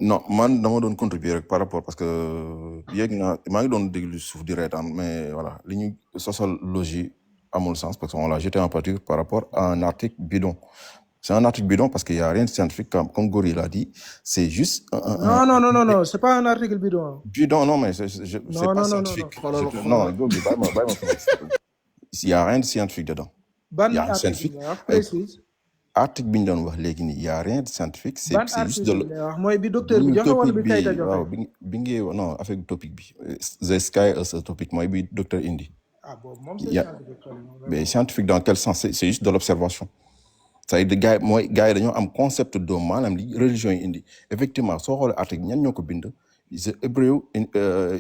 [SPEAKER 9] non man dama doon contribuer rek par rapport parce que yéeg naa maa ngi doon déglu suuf di reetaan mais voilà li ñu sociologie amul sens parce qu'on l'a jeté en pâture par rapport à un article bidon. C'est un article bidon parce qu'il n'y a rien de scientifique, comme Gori l'a dit. C'est juste
[SPEAKER 4] non, c'est pas un article bidon.
[SPEAKER 9] Bidon, non, mais c'est pas scientifique. Non, Gori, il n'y a rien de scientifique dedans. Il y a rien de scientifique. Article bidon, il n'y a rien de scientifique. C'est juste de non, avec topic. The Sky is a topic. Moi, docteur Indy.
[SPEAKER 4] Ah bon,
[SPEAKER 9] mais scientifique dans quel sens? C'est juste de l'observation. Ça veut dire gars yi dañoo am concept de maanaam li religion yi indi effectivement soo xoolee article ñan ñoo ko bind c'est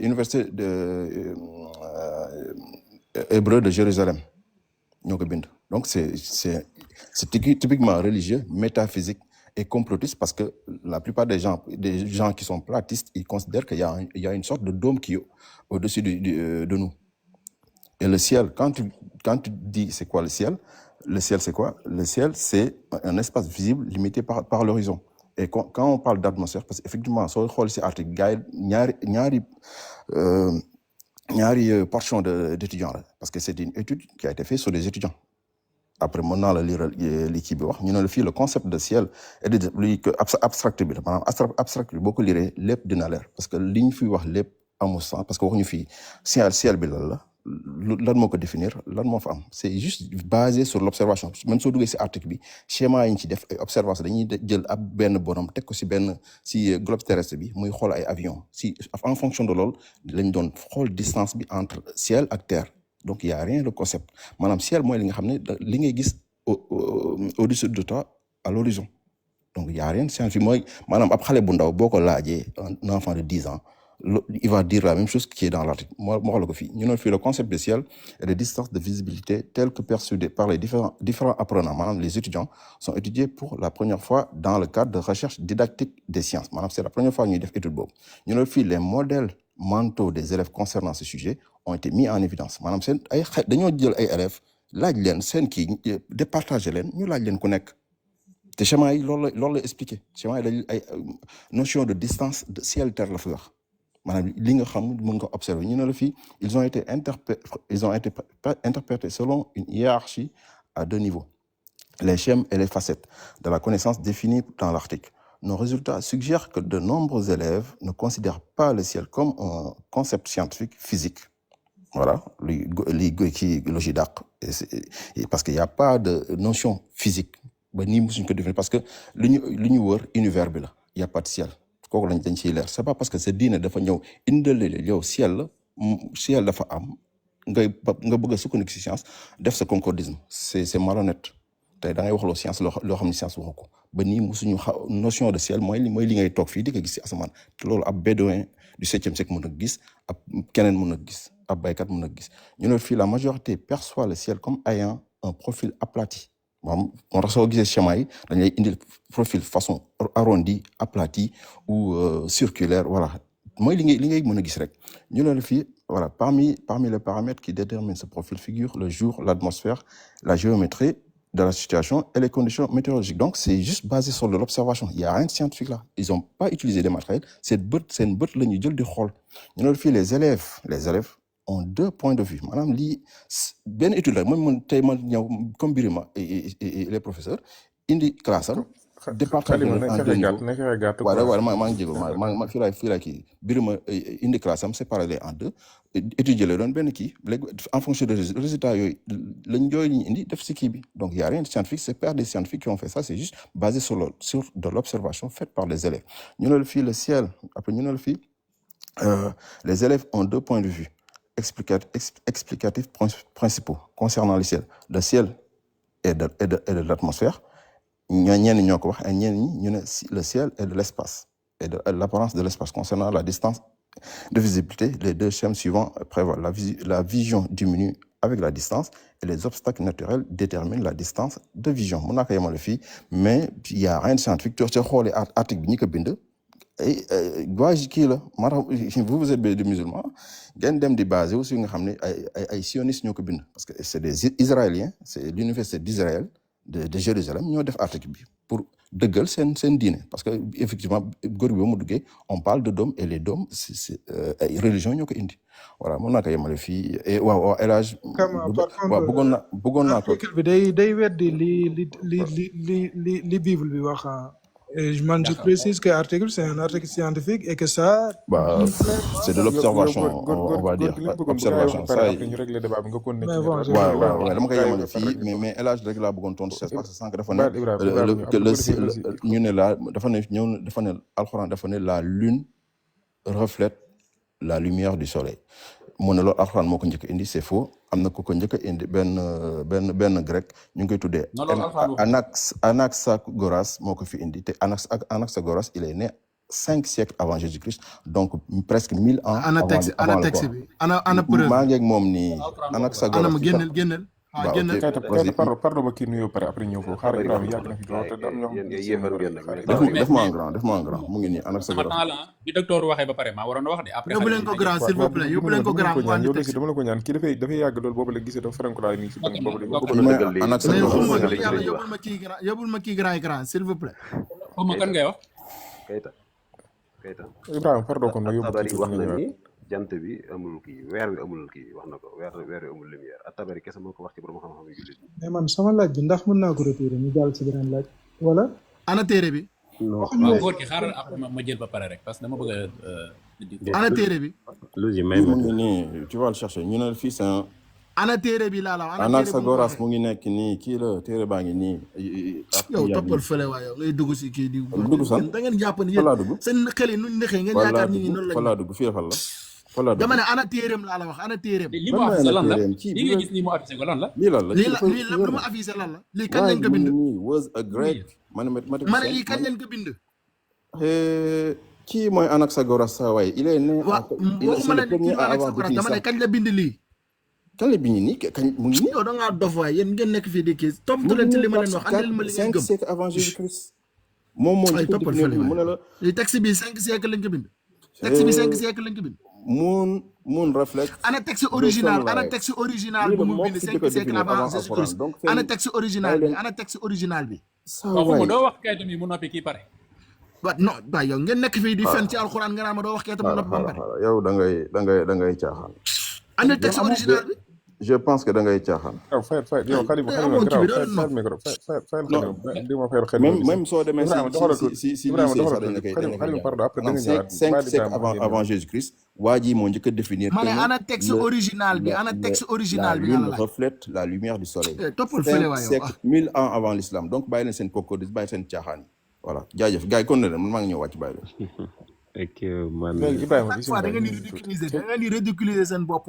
[SPEAKER 9] université de hébreu de Jérusalem ñoo ko bind donc c'est typiquement religieux métaphysique et complotiste parce que la plupart des gens qui sont platistes ils considèrent qu'il y a une sorte de dôme qui est au-dessus de nous et le ciel quand tu dis c'est quoi le ciel? Le ciel, c'est quoi? Le ciel, c'est un espace visible limité par l'horizon. Et quand on parle d'atmosphère, parce qu'effectivement, sur le article, il y a une portion d'étudiants, parce que c'est une étude qui a été faite sur des étudiants. Après, maintenant, l'équipe, le concept de ciel est abstract. Beaucoup lire l'ép de l'air. Parce que ligne fi wax l'ép amul sens, parce que waxuñu fi ciel bi la. Lan moo ko définir lan moo fa am c'est juste basé sur l'observation même soo duggee si article bi schéma yi ñu ci def ay observation dañuy jël ab benn borom teg ko si globe terrestre bi muy xool ay avion si en fonction de loolu lañ doon xool distance bi entre ciel ak terre donc il y a rien de concept maanaam ciel mooy li nga xam ne li ngay gis au-dessus de toi à l'horizon donc il y a rien de scientifique mooy maanaam ab xale bu ndaw boo ko laajee un enfant de 10 ans il va dire la même chose qui est dans l'article. Moi, le concept de ciel et les distances de visibilité telles que perçues par les différents apprenants. Madame, les étudiants sont étudiés pour la première fois dans le cadre de recherche didactique des sciences. Madame, c'est la première fois que nous avons étudié Bob. Les modèles mentaux des élèves concernant ce sujet ont été mis en évidence. Madame, c'est des élèves, là, qui départagent les, nous là, nous connaissons. Le schéma, l'on l'a expliqué. Le schéma, il y a une notion de distance de ciel-terre la fleur. Ils ont été interprétés selon une hiérarchie à 2 niveaux. Les schèmes et les facettes de la connaissance définies dans l'article. Nos résultats suggèrent que de nombreux élèves ne considèrent pas le ciel comme un concept scientifique physique. Voilà, parce qu'il n'y a pas de notion physique. Parce que l'univers, univers, il n'y a pas de ciel. C'est pas parce que c'est dîner dafa ñëw indil yow ciel dafa am nga bëgg a sukkandiku ci science def sa concordisme c'est malhonnête tey da ngay wax loo science loo xam ne science waxu ko ba nii musuñu notion de ciel mooy li ngay toog fii di ko gis ci asamaan te loolu ab bédouin du 7e siècle mën a gis ab keneen mën a gis ab baykat mën a gis ñu ne fii la majorité perçoit le ciel comme ayant un profil aplati. Bon, on reçoit des schémas, il y a un profil façon arrondi, aplati ou circulaire. Voilà. Moi, voilà. Parmi les paramètres qui déterminent ce profil figurent le jour, l'atmosphère, la géométrie de la situation et les conditions météorologiques. Donc, c'est juste basé sur de l'observation. Il n'y a rien de scientifique là. Ils n'ont pas utilisé des matériels. C'est une botte les élèves ont 2 points de vue. Madame, bien étude là, moi, comme Birima et les professeurs, indi classe, départage de
[SPEAKER 3] xalima
[SPEAKER 9] l'élève
[SPEAKER 3] nañ
[SPEAKER 9] en deux
[SPEAKER 3] fexe gàtt
[SPEAKER 9] niveaux
[SPEAKER 3] nañ fexe gàtt
[SPEAKER 9] waaw
[SPEAKER 3] quoi.
[SPEAKER 9] waaw maa ngi jégalu maa fii laay kii Birima indi classe am séparé les en deux étudier la doon benn kii léegi en fonction des résultats yooyu lañ jooy ñu indi def si kii bi donc y a rien de scientifique c'est pas des scientifiques qui ont fait ça c'est juste basé sur de l'observation faite par les élèves ñu ne la fii le ciel après ñu ne la fii les élèves ont deux points de vue explicatifs principaux concernant le ciel et de l'atmosphère ñenn ñoo ko wax ak ñenn ñi ñu ne le ciel et de l'espace et de l'apparence de l'espace concernant la distance de visibilité les deux schèmes suivants prévoient la vision diminue avec la distance et les obstacles naturels déterminent la distance de vision mun naa ko yemale fii mais il y a rien de scientifique soo xoolee article bi ñi ko bind waa kii la maa tax vous êtes des musulmans ngeen dem di basé aussi nga xam ne ay sionistes ñoo ko bind parce que c'est des Israéliens c'est l'université d'Israël de Jérusalem ñoo def article bi pour dëggal seen diine parce que effectivement góor bi ba mu duggee on parle de dôme et les dômes c'est ay religion ñoo ko indi voilà mën naa ko yemale fii et waaw El Hadj waaw bëggoon naa ko
[SPEAKER 4] article bi day weddi li Bible bi wax. Et man je précise que l'article c'est un article scientifique et que ça
[SPEAKER 9] c'est de l'observation on va dire observation ça
[SPEAKER 3] ñu régler débat bi nga continuer
[SPEAKER 4] mais bon
[SPEAKER 9] waaw dama koy yemale fii mais El Hadj rek laa bëggoon tontu c'est parce que sànq dafa ne ñu ne la dafa ne alxuraan dafa ne la lune reflète la lumière du soleil mu ne loolu alxuraan moo ko njëkk indi c'est faux am na ku ko njëkk indi benn grec ñu ngi koy tuddee Anaxagoras moo ko fi indi te Anaxagoras il est né 5 siècles avant Jésus-Christ donc presque 1000 ans avant le
[SPEAKER 5] texte bi ana preuve
[SPEAKER 9] maa ngi ak moom nii Anaxagoras
[SPEAKER 5] génneel
[SPEAKER 3] pardon ba kii nuyoo pare après ñëw foofu xaaral Ibrahima yàgg na fi lool te am ñoo
[SPEAKER 9] def ma en grand mu ngi nii Anaxagoras
[SPEAKER 6] bi docteur waxee ba pare maa waroon a wax de après
[SPEAKER 5] yóbbu leen ko grand s'il vous plaît yóbbu leen ko grand
[SPEAKER 3] yow aussi dama la ko ñaan kii dafay yàgg loolu boobu la gisee dafa ferenkulaay nii si banque boobu
[SPEAKER 5] yóbbul ma kii grand s'il vous plaît
[SPEAKER 6] xawma kan ngay wax
[SPEAKER 8] Keita
[SPEAKER 3] Ibrahima pardon kon yóbbu
[SPEAKER 8] Tabari wax na ni jant bi amul kii weer bi amul kii wax na ko weer bi amul lumière ak Tabari kese moo ko wax ci borom xam-xam yu jullit
[SPEAKER 4] mais man sama laaj bi ndax mën naa ko retirer ñu jàll ci beneen laaj wala
[SPEAKER 5] ana téere bi
[SPEAKER 6] waaw góor gi xaaral après ma jël ba pare rek parce que dama bëgg a
[SPEAKER 5] ana téere bi
[SPEAKER 9] mu ngi nii tu vas le chercher ñu ne fii c'est
[SPEAKER 5] ana téere bi laa la
[SPEAKER 9] Anaxagoras mu ngi nekk nii kii la téere baa ngi nii
[SPEAKER 5] yow toppal fële waaye yow ngay dugg si kii di
[SPEAKER 9] dugg san
[SPEAKER 5] da ngeen jàpp ni
[SPEAKER 9] fa laa dugg
[SPEAKER 5] seen xel yi nuñ nexee ngeen yaakaar ni noonu
[SPEAKER 9] fa laa dugg fii la fa laa dugg
[SPEAKER 5] dama ne ana téereem laa la wax ana téereem
[SPEAKER 6] li mu affiché lan la li nga gis nii mu affiché ko lan la
[SPEAKER 9] lii lan la
[SPEAKER 5] lii lu mu affiché lan la lii kañ lañ ko bind
[SPEAKER 9] was a great mathematicien
[SPEAKER 5] ma ne lii kañ lañ ko bind
[SPEAKER 9] kii mooy Anaxagoras sa waay il est né
[SPEAKER 5] waxuma la ni kii Anaxagoras dama ne kañ la bind lii
[SPEAKER 9] kan la bind nii kañ mu ngi nii
[SPEAKER 5] yow da ngaa dof waay yéen ngeen nekk fii di kii toppatu leen ci li ma leen wax andil ma li ngeen
[SPEAKER 9] 5
[SPEAKER 5] gëm
[SPEAKER 9] siècles avant Jésus-Christ moom moo
[SPEAKER 5] ay toppal fële
[SPEAKER 9] mu ne la
[SPEAKER 5] li texte bi 5 siècle lañ ko bind texte bi 5 siècle lañ ko bind
[SPEAKER 9] moon reflète
[SPEAKER 5] ana texte original bu mu bind 5 siècles avant Jésus-Christ ana texte original bi
[SPEAKER 6] waxuma doo wax Keita mi mu noppi kii pare
[SPEAKER 5] wa non ba yow ngeen nekk fii di fen ci alxuraan nga naa ma doo wax Keita mu noppi ba pare
[SPEAKER 9] yow da ngay caaxaan
[SPEAKER 5] ana texte original bi
[SPEAKER 9] je pense que da ngay caaxaan
[SPEAKER 3] yow
[SPEAKER 9] même soo demee si cinq siècles avant Jésus-Christ waa ji moo njëkk a définir
[SPEAKER 5] ma ne ana texte original bi
[SPEAKER 9] la lune reflète la lumière du soleil 5 siècles 1000 ans avant l'islam donc bàyyi leen seen cocodis bàyyi seen caaxaan yi voilà jaajëf gars yi kon ne man maa ngi ñëw wàcc bàyyi leen
[SPEAKER 5] da ngeen di ridiculiser seen bopp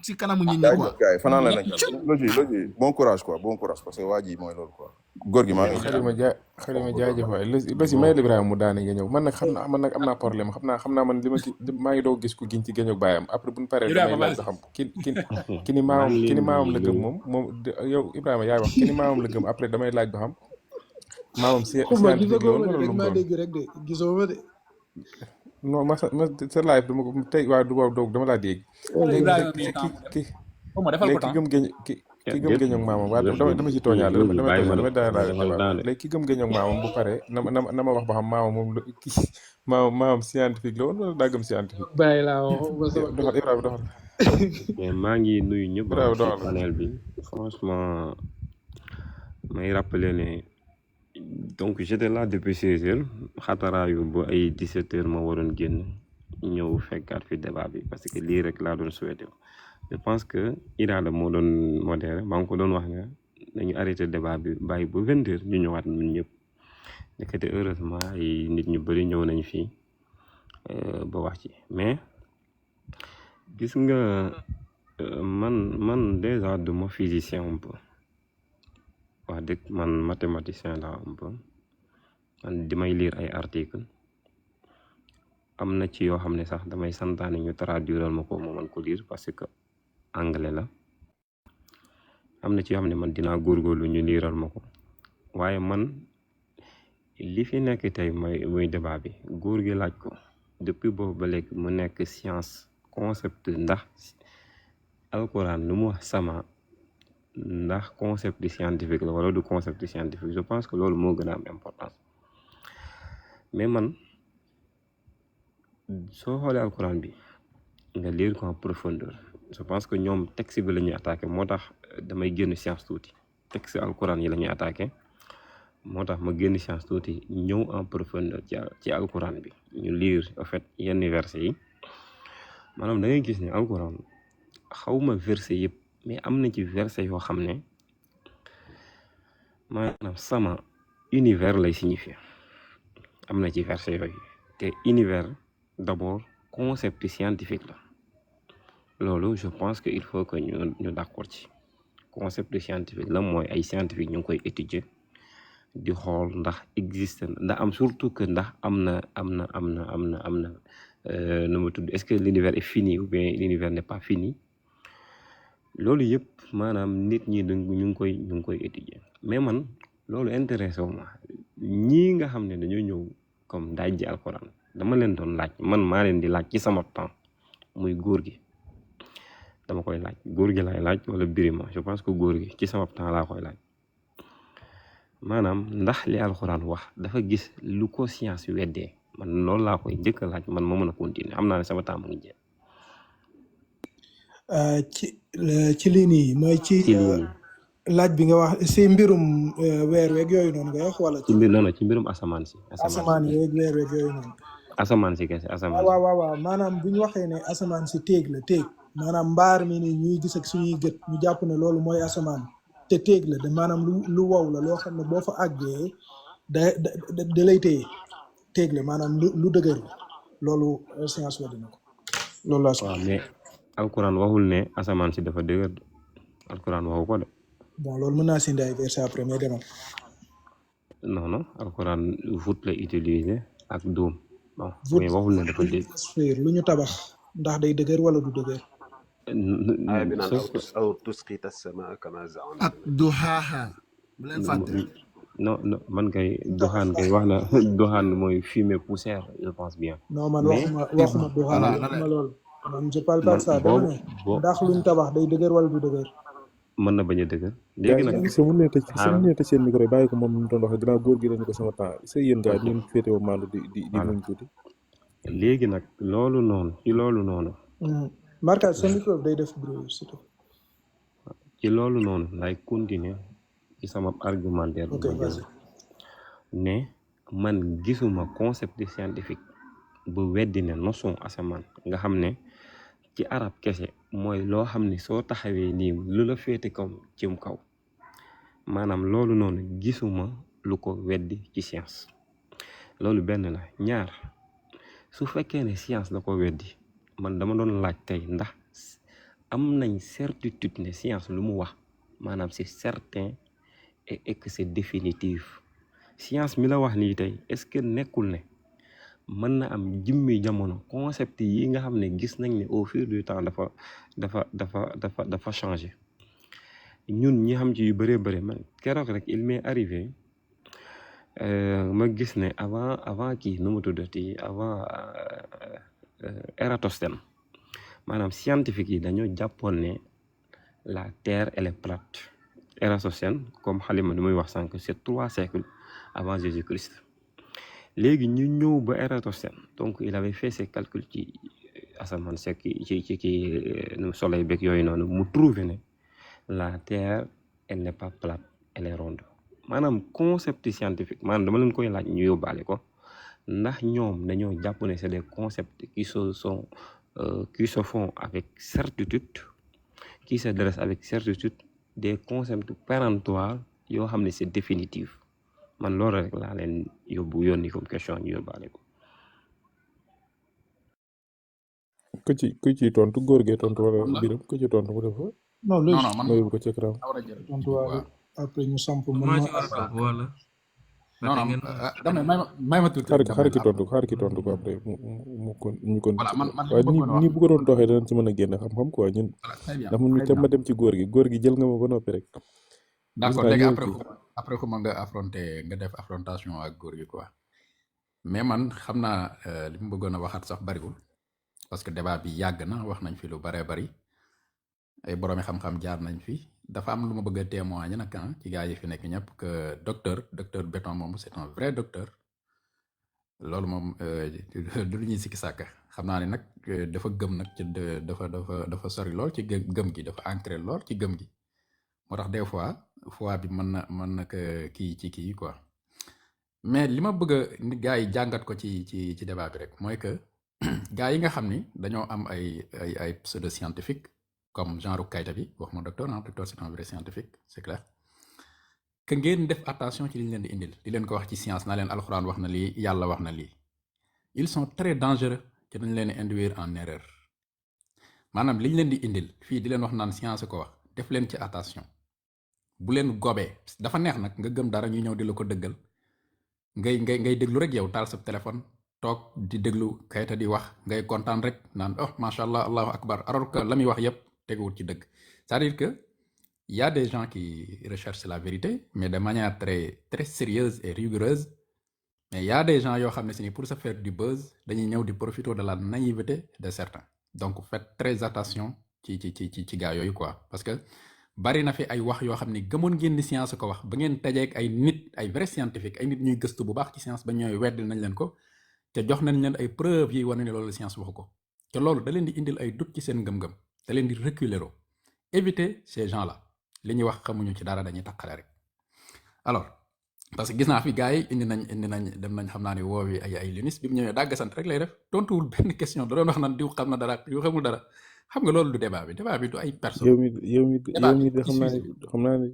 [SPEAKER 5] ci kanamu nit ñi quoi
[SPEAKER 9] gars yi fanaan la nag logi bon courage parce que waa ji mooy loolu quoi góor gi maa ngi
[SPEAKER 3] xalima jaajëf waay losi may Ibrahima mu daane nga ñëw man nag am naa problème xam naa man li maa ngi doo gis ku giñ ci géñog baayam après buñu paree damay laaj ba xam ki ni maamam la gëm moom yow Ibrahima yaay wax ki ni maamam la gëm après damay laaj ba xam maamam scientifique la woon wala lu mu doon
[SPEAKER 4] dégg rek de gisoo ma de
[SPEAKER 3] non ma sa live dama ko tey waaw du boobu doog dama laa dégg léegi ki gëm géñoog maamam waaw dama ci tooñaale dama daal léegi ki gëm géñoog maamam bu pare na ma wax ba xam maamam moom la kii maamam scientifique la woon wala daa gëm scientifique
[SPEAKER 4] bàyyi laa wax
[SPEAKER 3] doxal Ibrahima doxal
[SPEAKER 10] mais maa ngi nuyu ñëpp ci panel bi franchement may rappeler ne donc j'étais là depuis 16h xataraayu ba ay 17h ma waroon génn ñëw fekkaat fi débat bi parce que lii rek laa doon souhaité je pense que Irada moo doon modéré maa ngi ko doon wax ne nañu arrêté débat bi bàyyi ba 20h ñu ñëwaat ñun ñëpp nekkate heureusement ay nit ñu bëri ñëw nañ fii ba wax ci mais gis nga man déjà duma physicien un peu wax dëgg man mathématicien la un peu man damay lire ay article am na ci yoo xam ne sax damay santaane ñu traduiral ma ko ma mën ko lire parce que anglais la am na ci yoo xam ne man dinaa góorgóorlu ñu liiral ma ko waaye man li fi nekk tey muy débat bi góor gi laaj ko depuis boobu ba léegi mu nekk science concept ndax alquran lu mu wax sama ndax concept scientifique la wala du concept scientifique je pense que loolu moo gën a am importance mais man soo xoolee alquran bi nga lire ko en profondeur je pense que ñoom texte bi la ñuy attaqué moo tax damay génn science tuuti texte alquran yi la ñuy attaqué moo tax ma génn science tuuti ñëw en profondeur ci alquran bi ñu lire en fait yenn verset yi maanaam da ngay gis ne alquran xawma verset yëpp mais am na ci verset yoo xam ne maanaam sama univers lay signifier am na ci verset yooyu te univers d'abord concept scientifique la loolu je pense que il faut que ñu d'accord ci concept scientifique la mooy ay scientifique ñu ngi koy étudier di xool ndax existe ndax am surtout que ndax am na nu mu tudd est-ce que l'univers est fini ou bien l'univers n'est pas fini loolu yëpp maanaam nit ñi ñu ngi koy étudier mais man loolu intéressé wu ma ñii nga xam ne dañoo ñëw comme daaj ji alxuraan dama leen doon laaj man maa leen di laaj ci sama temps muy góor gi dama koy laaj góor gi laay laaj wala Birima je pense que góor gi ci sama temps laa koy laaj maanaam ndax li alxuraan wax dafa gis lu ko science weddee man loolu laa koy njëkk a laaj man ma mën a continuer xam naa ne sama temps mu ngi jeex.
[SPEAKER 4] ci lii nii mooy ci laaj bi nga wax si mbirum weer weeg yooyu noonu nga wax wala.
[SPEAKER 10] ci mbirum asamaan si.
[SPEAKER 4] asamaan yeeg weer weeg yooyu noonu.
[SPEAKER 10] asamaan si kese asamaan si.
[SPEAKER 4] waaw maanaam bu ñu waxee ne asamaan si téeg la téeg maanaam mbaar mi ni ñuy gis ak suñuy gët ñu jàpp ne loolu mooy asamaan te téeg la de maanaam lu wow la loo xam ne boo fa àggee da lay téye téeg la maanaam lu dëgër la loolu science wa dina ko loolu laa
[SPEAKER 10] waaw mais alquran waxul ne asamaan si dafa dëgër alquran waxu ko de.
[SPEAKER 4] bon loolu mën naa si indi ay verset après mais demal.
[SPEAKER 10] non alquran voûte la utiliser ak dóom bon mais waxul ne dafa dëgër.
[SPEAKER 4] lu ñu tabax ndax day dëgër wala du dëgër.
[SPEAKER 8] aaya bi naan aw tusqita as-samaa kamaa za'amna
[SPEAKER 5] ak duhaaha bu leen fàtte.
[SPEAKER 10] non man kay doxaan kay wax na doxaan mooy fumée poussière je pense bien.
[SPEAKER 4] non man waxuma doxaan waxuma loolu. man je parle pas ça dama ne ndax luñ tabax day dëgër wala du dëgër.
[SPEAKER 10] mën na bañ a dëgër. léegi nag
[SPEAKER 3] su mu nee tëj seen micro yi bàyyi ko moom mu doon wax ginnaaw góor gi lañu ko sama temps sa yéen gars yi ñu féetewoo maandu di muñ tuuti.
[SPEAKER 10] léegi nag loolu noonu ci loolu noonu.
[SPEAKER 4] Marca sa micro day def bruit surtout.
[SPEAKER 10] ci loolu noonu lay continuer ci sama argumentaire. ne man gisuma concept scientifique bu weddi ne notion asamaan nga xam ne ci arab kese mooy loo xam ne soo taxawee nii lu la féete kaw cim kaw maanaam loolu noonu gisuma lu ko weddi ci science loolu benn la ñaar su fekkee ne science da ko weddi man dama doon laaj tey ndax am nañ certitude ne science lu mu wax maanaam c'est certain et que c'est définitif science mi la wax nii tey est-ce que nekkul ne mën na am jimmi jamono concept yi nga xam ne gis nañ ne au fil du temps dafa changé ñun ñi xam ci yu bëree bëri man keroog rek il m'est arrivé ma gis ne avant kii nu mu tuddati avant Ératosthène maanaam scientifique yi dañoo jàppoon ne la terre elle est plate Ératosthène comme xalima ni muy wax sànq c'est 3 siècles avant Jésus-Christ léegi ñu ñëw ba Ératosthène donc il avait fait ses calculs ci asamaan sekk ci soleil beeg yooyu noonu mu trouvé ne la terre elle n'est pas plate elle est ronde maanaam concept scientifique maanaam dama leen koy laaj ñu yóbbaale ko ndax ñoom dañoo jàpp ne c'est des concepts qui se font avec certitude qui se dressent avec certitude des concepts péremptoires yoo xam ne c'est définitif man loolu rek laa leen yónni comme question ñu yóbbaale ko.
[SPEAKER 3] ku ci tontu góor gee tontu wala biram ku ci tontu mu def ko.
[SPEAKER 4] non léegi
[SPEAKER 6] non man
[SPEAKER 3] ma yóbbu ko ci écran.
[SPEAKER 4] tontu waale après ñu samp mën
[SPEAKER 11] maa
[SPEAKER 4] na
[SPEAKER 11] ci war a topp wala.
[SPEAKER 6] non non dama ne may ma tuuti.
[SPEAKER 3] xaar ki tontu ko après mu kon ñu kon.
[SPEAKER 6] voilà man
[SPEAKER 3] waaye nii bu ko doon doxee danañ ci mën a génn xam-xam quoi ñun.
[SPEAKER 6] très bien
[SPEAKER 3] ndax mun tam ma dem ci góor gi jël nga ma ba noppi rek.
[SPEAKER 6] d'accord léegi après ko mën nga def affrontation ak góor gi quoi mais man xam naa li mu bëggoon a waxaat sax bariwul parce que débat bi yàgg na wax nañ fi lu baree bari ay boroomi xam-xam jaar nañ fi dafa am lu ma bëgg a témoigner nag ci gars yi fi nekk ñëpp que docteur Béton moom c'est un vrai docteur loolu moom du lu ñuy sikki sàkk xam naa ne nag dafa gëm nag ci dafa sori lool ci gëm gi dafa ancré lool ci gëm gi moo tax des fois foi bi mën na kii ci kii quoi mais li ma bëgg a gars yi jàngat ko ci débat bi rek mooy que gars yi nga xam ni dañoo am ay pseudo scientifique comme genre Kayta bi wax ma docteur c'est un vrai scientifique c'est clair que ngeen def attention ci li ñu leen di indil di leen ko wax ci science naa leen alxuraan wax na lii yàlla wax na lii ils sont très dangereux ci dañ leen induire en erreur maanaam li ñu leen di indil fii di leen wax naan science ko wax def leen ci attention bu leen gobee dafa neex nag nga gëm dara ñu ñëw di la ko dëggal ngay déglu rek yow taal sa téléphone toog di déglu Kayta di wax ngay kontaan rek naan oh macha allah allahu akbar alors que la muy wax yépp teguwul ci dëgg c'est-à-dire que y a des gens qui recherchent la vérité mais de manière très très sérieuse et rigoureuse mais y a des gens yoo xam ne si ni pour se faire du buzz dañuy ñëw di profiter de la naïveté de certains donc faites très attention ci gars yooyu quoi parce que bari na fi ay wax yoo xam ne gëmoon ngeen ni science ko wax ba ngeen tajeek ay nit ay vrai scientifique ay nit ñuy gëstu bu baax ci science ba ñooy weddi nañ leen ko te jox nañ leen ay preuves yi wane ne loolu science waxu ko te loolu da leen di indil ay doute ci seen ngëm-ngëm da leen di reculer loo éviter ces gens là li ñuy wax xamuñu ci dara dañuy taqale rek alors parce que gis naa fi gars yi indi nañ dem nañ xam naa ne woowi ay lunis bi mu ñëwee dàggasant rek lay def tontuwul benn question da doon wax naan diw xam na dara diw xamul dara xam nga loolu du débat bi du ay personne
[SPEAKER 3] yow mi de xam naa ne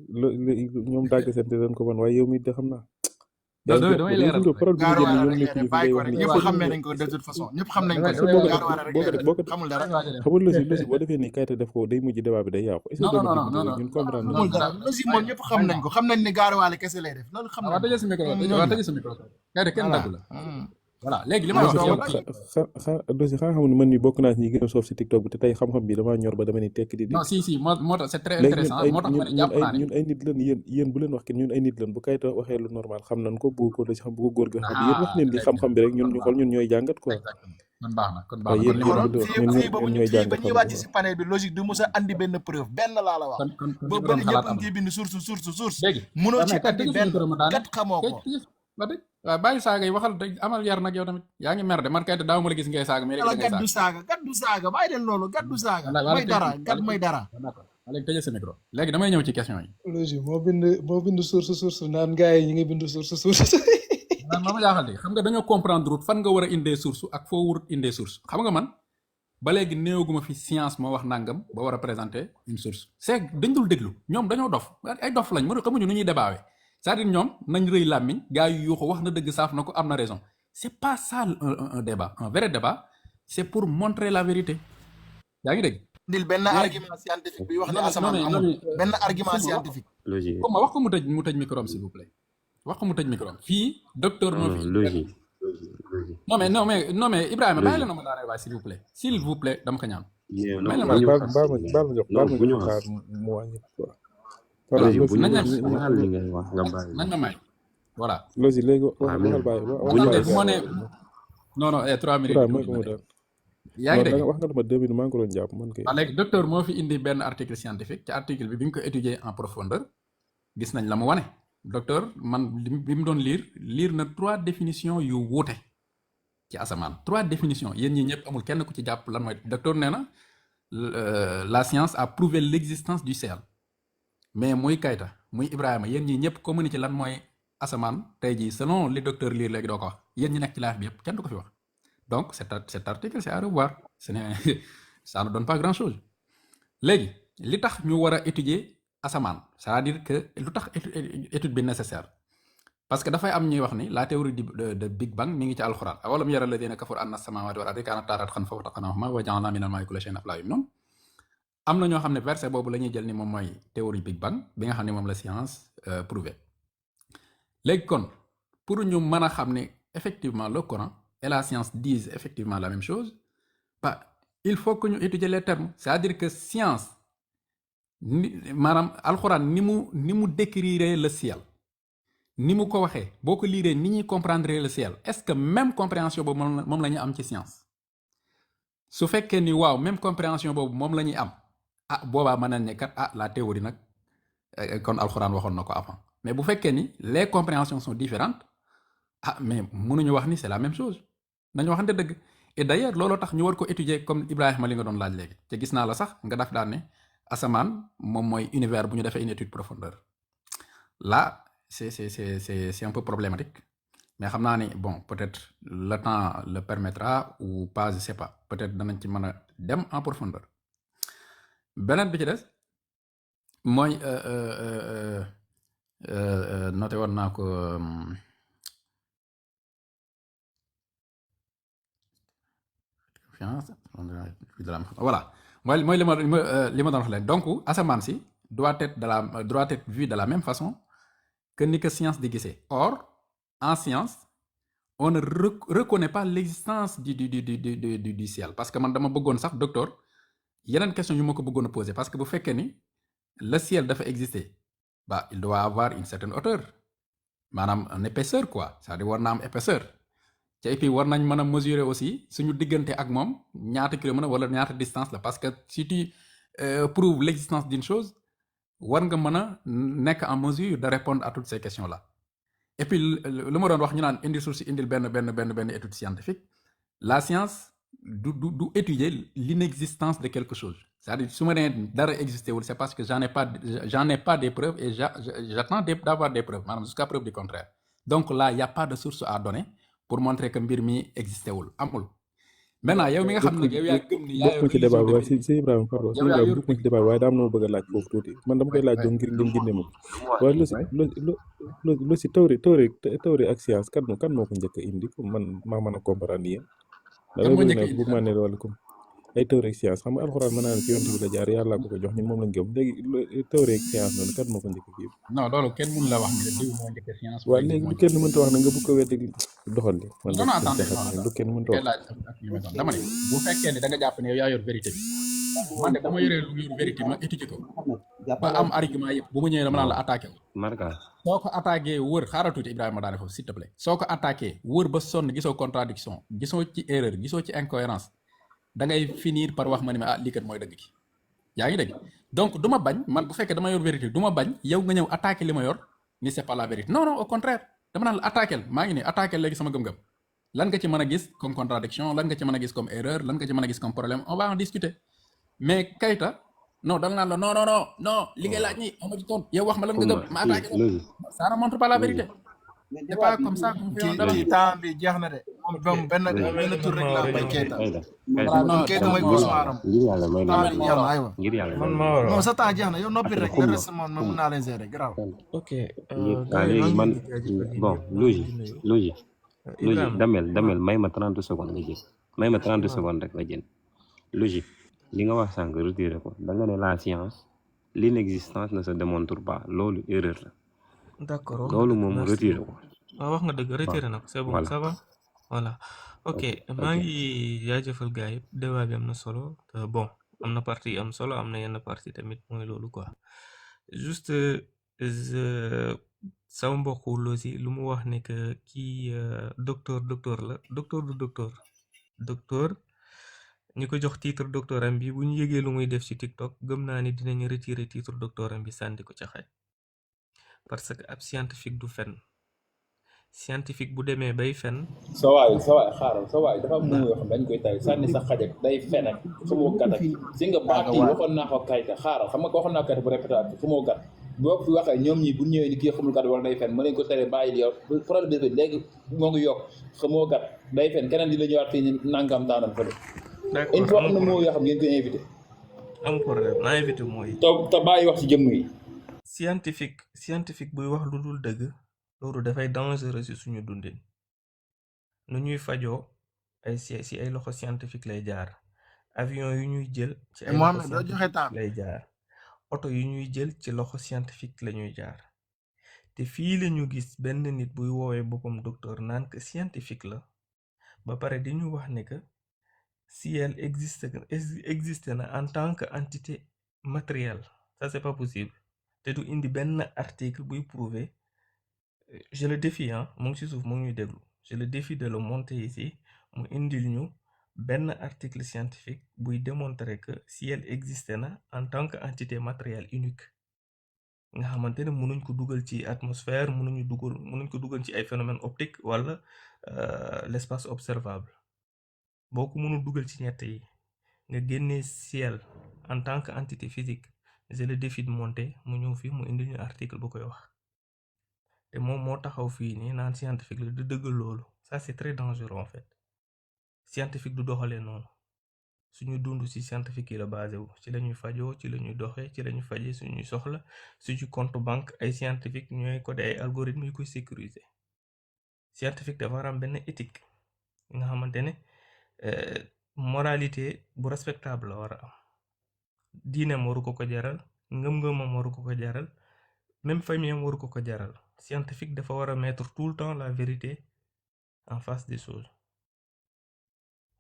[SPEAKER 3] ñoom dàggasante dañ ko mën waaye yow mi de xam naa
[SPEAKER 6] damay leeral
[SPEAKER 5] bàyyi ko rek ñëpp xam nañ ko de toute façon ñëpp xam nañ ko xamul dara
[SPEAKER 3] xamul losi boo defee ni Kayta def ko day mujj débat bi day yàqu
[SPEAKER 6] non
[SPEAKER 3] ñun comprendre
[SPEAKER 5] xamul dara losi moom ñëpp xam nañ ko xam nañ ni gaaruwaale kese lay def loolu xam nañ
[SPEAKER 6] tëjee sa micro Kayta kenn daggu la voilà léegi li ma wax
[SPEAKER 3] dosi xanaa xam ne man ni bokk naa ci ñi gën a soof si TikTok bi te tey xam-xam bi damaa ñor ba dama ni tekk di
[SPEAKER 6] non si moo tax c'est très intéressant moo tax ma ne jàpp naa ne
[SPEAKER 3] ñun ay nit lan yéen bu leen wax kenn ñun ay nit lan bu Kayta waxee lu normal xam nañ ko bu ko dosi xam bu ko góor gi xam yéen wax leen li xam-xam bi rek ñun ñu xool ñun ñooy jàngat quoi
[SPEAKER 6] kon baax na
[SPEAKER 5] fii ba mu ñu fii ba ñuy wàcc si panel bi logique du mos a andi benn preuve benn laa la wax ba bëri ñëpp ngi bind source mënoo ci andi benn kat xamoo ko
[SPEAKER 6] waaw bàyyi saaga yi waxal amal yar nag yow tamit yaa ngi mer de man Kayta daaw ma la gis ngay saaga mais léegi
[SPEAKER 5] gat du saaga bàyyi leen loolu gat du saaga mooy dara
[SPEAKER 6] léegi tëjee sa micro léegi damay ñëw ci question yi
[SPEAKER 4] logique moo bind source naan gars yi ñu ngi bind source
[SPEAKER 6] man ma jaaxal de xam nga dañoo comprendre route fan nga war a indee source ak foo wurut indee source xam nga man ba léegi néewaguma fi science moo wax nangam ba war a présenter une source c'est dañ dul déglu ñoom dañoo dof ay dof lañ xamuñu nu ñuy débaawee c'est-à-dire ñoom nañ rëy làmmiñ gars yu yuuxu wax na dëgg saaf na ko am na raison c'est pas ça un débat un vrai débat c'est pour montrer la vérité yaa ngi dégg
[SPEAKER 5] ndil benn argument scientifique bi wax ne asamaan amul benn argument scientifique
[SPEAKER 6] comme ma wax ko mu tëj micro s'il vous plaît wax ko mu tëj micro fii docteur moo fi non mais Ibrahima bàyyi la na ma daanee waay s'il vous plaît dama ko ñaan
[SPEAKER 3] baal ma jox xaar mu wàññi quoi
[SPEAKER 6] nañ ma may voilà
[SPEAKER 3] losi léegi waxal bàyyi
[SPEAKER 6] bu ma ne non 3 minutes
[SPEAKER 3] mooy ko mu daal
[SPEAKER 6] yaa ngi dégg
[SPEAKER 3] wax nga dama 2 minutes maa ngi ko doon jàpp man kay
[SPEAKER 6] léegi docteur moo fi indi benn article scientifique ci article bi ñu ko étudier en profondeur gis nañ la mu wane docteur man bi mu doon lire na 3 définitions yu wuute ci asamaan 3 définitions yéen ñi ñëpp amul kenn ku ci jàpp lan mooy docteur nee na la science a prouvé l'existence du ciel mais muy Kayta muy Ibrahima yéen ñi ñëpp communiqué ci lan mooy asamaan tey jii selon li docteur Lire léegi doo ko wax yéen ñi nekk ci live bi yëpp kenn du ko fi wax donc cet article c'est à revoir ce n'est ça ne donne pas grand chose léegi li tax ñu war a étudier asamaan c'est-à-dire que lu tax étude bi nécessaire parce que dafay am ñuy wax ni la théorie de Big Bang mi ngi ci alxuraan awalam yara alladhina kafaru anna as-samawati wal ardi kanata ratqan fafataqnahuma wa ja'alna minal ma'i kulla shay'in aflaa noonu am na ñoo xam ne verset boobu la ñuy jël ni moom mooy théorie Big Bang bi nga xam ne moom la science prouvé léegi kon pour ñu mën a xam ne effectivement le Coran et la science disent effectivement la même chose bah il faut que ñu étudier les termes c'est-à-dire que science maanaam alxuraan ni mu décrire le ciel ni mu ko waxee boo ko liiree ni ñuy comprendre le ciel est-ce que même compréhension boobu moom la ñu am ci science su fekkee ni waaw même compréhension boobu moom la ñuy am boobaa mën nañ ne kat la théorie nag kon alxuraan waxoon na ko avant mais bu fekkee ni les compréhensions sont différentes mais mënuñu wax ni c'est la même chose nañu waxante dëgg et d'ailleurs looloo tax ñu war ko étudier comme Ibrahima li nga doon laaj léegi te gis naa la sax nga daf daan ne asamaan moom mooy univers bu ñu defee une étude profondeur là c'est un peu problématique mais xam naa ni bon peut-être le temps le permettra ou pas je sais pas peut-être danañ ci mën a dem en profondeur beneen bi ci des mooy noté woon naa ko voilà mooy li ma doon wax leen donc asamaan si doit être vu de la même façon que ni que science di gisee or en science on ne reconnaît pas l'existence du ciel parce que man dama bëggoon sax docteur yeneen question yu ma ko bëggoon a poser parce que bu fekkee ni le ciel dafa exister bah il doit avoir une certaine hauteur maanaam une épaisseur quoi c'est-à-dire war na am épaisseur te et puis war nañ mën a mesurer aussi suñu diggante ak moom ñaata kilomètre wala ñaata distance la parce que si tu prouves l'existence d'une chose war nga mën a nekk en mesure de répondre à toutes ces questions là et puis lu ma doon wax ñu naan indi suuf si indil benn étude scientifique la science du étudier l'inexistence de quelque chose c'est-à-dire su ma nee dara existé wul c'est parce que j'en ai pas des preuves et j'attends d'avoir des preuves maanaam jusqu'à preuve du contraire donc là y a pas de source à donner pour montrer que mbir mi existé wul amul maintenant yow mi nga xam ne yow yaa gëm ni yaa
[SPEAKER 3] bokk ci débat bi waaye si Ibrahima pardon si Ibrahima bokk ci débat bi waaye daa am na ma bëgg a laaj foofu tuuti man dama koy laaj doon ngir ngeen gindi moom waaye lu si théorie ak science kan moo ko njëkk a indi comme man maa mën a comprendre yéen dama bëgg na bu ma ne wala comme ay théorie ak science xam nga alxuraan mën naa ne ci yonent bi la jaar yàlla ko jox ñun moom lañ gëm léegi théorie ak science noonu kan moo ko njëkk a kii
[SPEAKER 6] non loolu kenn mënu la wax ne diw moo njëkk science
[SPEAKER 3] waaw léegi lu kenn mënta wax na nga bëgg ko weddi doxal li man lu kenn mënta wax
[SPEAKER 6] dama ne bu fekkee ne da nga jàpp ne yow yaa yor vérité bi man de ba ma yoree lu yor vérité ma étudier ko ba am argument yëpp bu ma ñëwee dama naan la attaqué wu soo ko attaqué wër xaaral tuuti Ibrahima daane foofu s'il te plaît soo ko attaqué wër ba sonn gisoo contradiction gisoo ci erreur gisoo ci incohérence da ngay finir par wax ma ne lii kat mooy dëgg gi yaa ngi dégg donc du ma bañ man bu fekkee dama yor vérité du ma bañ yow nga ñëw attaqué li ma yor ni c'est pas la vérité non au contraire dama naan la attaqué maa ngi nii attaqué léegi sama gëm-gëm lan nga ci mën a gis comme contradiction lan nga ci mën a gis comme erreur lan nga ci mën a gis comme problème on va en discuter mais Keita non danga naan la non li ngay laaj nii ama ci toon yow wax ma lan nga gëm ma attaqué ça ne montre pas la vérité c'est pas comme ça
[SPEAKER 5] ci temps bi jeex na de moom benn tour rek laa bay Keita Keita mooy Ousmane
[SPEAKER 10] ngir yàlla
[SPEAKER 5] non sa temps jeex na yow noppi rek le reste moom mën naa leen gérer grave
[SPEAKER 10] ok léegi man bon logique damel may ma 30 secondes nga jël may ma 30 secondes rek nga jël logique li nga wax sànq retiré ko da nga ne la science l'inexistence ne se démontre pas loolu erreur la
[SPEAKER 11] d'accord
[SPEAKER 10] loolu moom retiré ko
[SPEAKER 11] waaw wax nga dëgg retiré na ko c'est bon ça va voilà ok maa ngi jaajëfal gars yi débat bi am na solo bon am na partie am solo am na yenn partie tamit mooy loolu quoi juste sama mbokku loosi lu mu wax ne que kii docteur la docteur du docteur ñi ko jox titre docteur am bi bu ñu yëgee lu muy def ci TikTok gëm naa ni dinañu retirer titre docteur am bi sànni ko ca xay parce que ab scientifique du fen scientifique bu demee bay fen
[SPEAKER 2] sa waay xaaral sa waay dafa am nu yoo xam dañ koy tay sànni sa xajak day fen ak fu moo gat ak si nga baat yi waxoon naa ko Keita xaaral xam nga ko waxoon naa Keita bu répété fu moo gat boo fi waxee ñoom ñi bu ñëwee ni kii xamul kat wala day fen ma leen ko tere bàyyi yow problème bi léegi moo ngi yokk xamoo kat day fen keneen di la ñëwaat fii ni nangam daanam fële
[SPEAKER 11] d'accord
[SPEAKER 2] il faut am na moo yoo xam ngeen koy invité
[SPEAKER 11] am problème naa invité mooy
[SPEAKER 2] te bàyyi wax ci jëmm yi
[SPEAKER 11] scientifique buy wax lu dul dëgg loolu dafay dangereux ci suñu dundin nu ñuy fajoo si ay loxo scientifique lay jaar avion yu ñuy jël ci ay loxo
[SPEAKER 5] Mohamed doo joxe
[SPEAKER 11] scientifique
[SPEAKER 5] temps
[SPEAKER 11] lay jaar oto yu ñuy jël ci loxo scientifique la ñuy jaar te fii la ñu gis benn nit buy woowee boppam docteur naan que scientifique la ba pare di ñu wax ne que ciel existe na en tant que entité matérielle ça c'est pas possible te du indi benn article buy prouver je le défie mu ngi ci suuf mu ngi ñuy déglu je le défie de le monter ici mu indil ñu benn article scientifique buy démontrer que ciel existe na en tant que entité matérielle unique nga xamante ne mënuñ ko dugal ci atmosphère mënuñ ko dugal ci ay phénomène optique wala l'espace observable boo ko mënul dugal ci ñett yi nga génnee ciel en tant que entité physique je le défie de monter mu ñëw fii mu indil ñu article bu koy wax te moom moo taxaw fii nii naan scientifique la di dëggal loolu ça c'est très dangereux en fait scientifique du doxalee noonu suñu dund ci scientifique yi la basé wu ci la ñuy fajoo ci la ñuy doxee ci la ñuy fajee suñuy soxla suñu compte banque ay scientifique ñooy codé ay algorithmes yu koy sécuriser scientifique dafa war am benn éthique nga xamante ne moralité bu respectable la war a am diineem waru ko jaral ngëm-ngëmam waru ko jaral même famille am waru ko jaral scientifique dafa war a mettre tout le temps la vérité en face des choses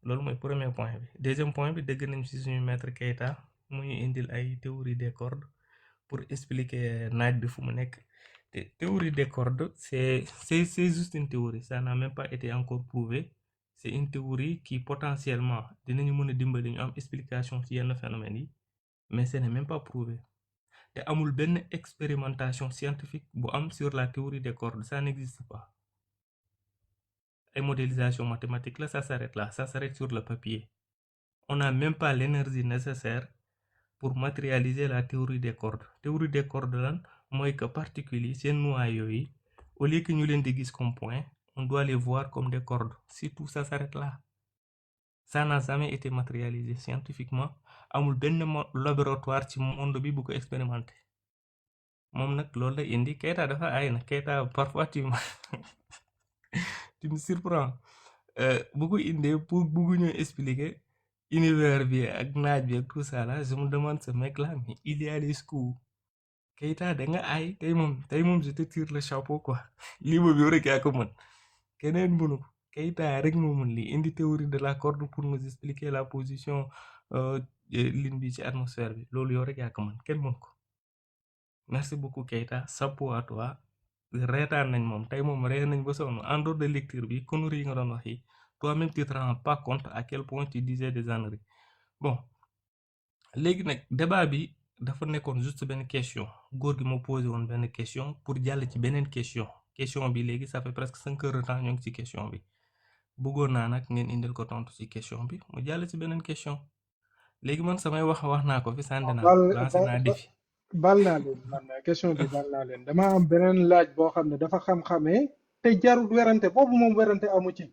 [SPEAKER 11] loolu mooy premier point bi deuxième point bi dégg nañ ci suñu maître Keita mu ñu indil ay théorie des cordes pour expliquer naaj bi fu mu nekk te théorie des cordes c'est juste une théorie ça n'a même pas été encore prouvé c'est une théorie qui potentiellement dinañu mën a dimbali ñu am explication ci yenn phénomènes yi mais ce n'est même pas prouvé te amul benn expérimentation scientifique bu am sur la théorie des cordes ça n'existe pas et modélisation mathématique là ça s'arrête sur le papier on n'a même pas l'énergie nécessaire pour matérialiser la théorie des cordes lan mooy que particules yi seen noyaux yi au lieu que ñu leen di gis comme point on doit les voir comme des cordes c'est tout, ça s'arrête là ça n'a jamais été matérialisé scientifiquement amul benn laboratoire ci monde bi bu ko expérimenté moom nag loolu la indi Keita dafa ay na Keita parfois tu me surprends bu ko indee pour buggu ñu expliquer univers bi ak naaj bi ak tout ça là je me demande ce mec là mais il y a les schools Keita da nga ay tey moom je te tire le chapeau quoi lii boobu yow rek yaa ko mën keneen mënu ko Keita rek moo mën lii indi théorie de la corde pour nous expliquer la position ligne bi ci atmosphère bi loolu yow rek yaa ko mën kenn mën ko merci beaucoup Keita chapeau à toi reetaan nañ moom tey moom ree nañ ba sonn en dehors de lecture bi conneries yi nga doon wax yi toi-même tu te rends pas compte à quel point tu disais des âneries bon léegi nag débat bi dafa nekkoon juste benn question góor gi moo posé woon benn question pour jàll ci beneen question bi léegi ça fait presque 5 heures de temps ñoo ngi ci question bi bëggoon naa nag ngeen indil ko tontu ci question bi mu jàll ci beneen question léegi man samay wax naa ko fi sànni naa lancé naa défi
[SPEAKER 4] bal naa leen man question bi bal naa leen dama am beneen laaj boo xam ne dafa xam-xamee te jarul werante boobu moom werante amu ci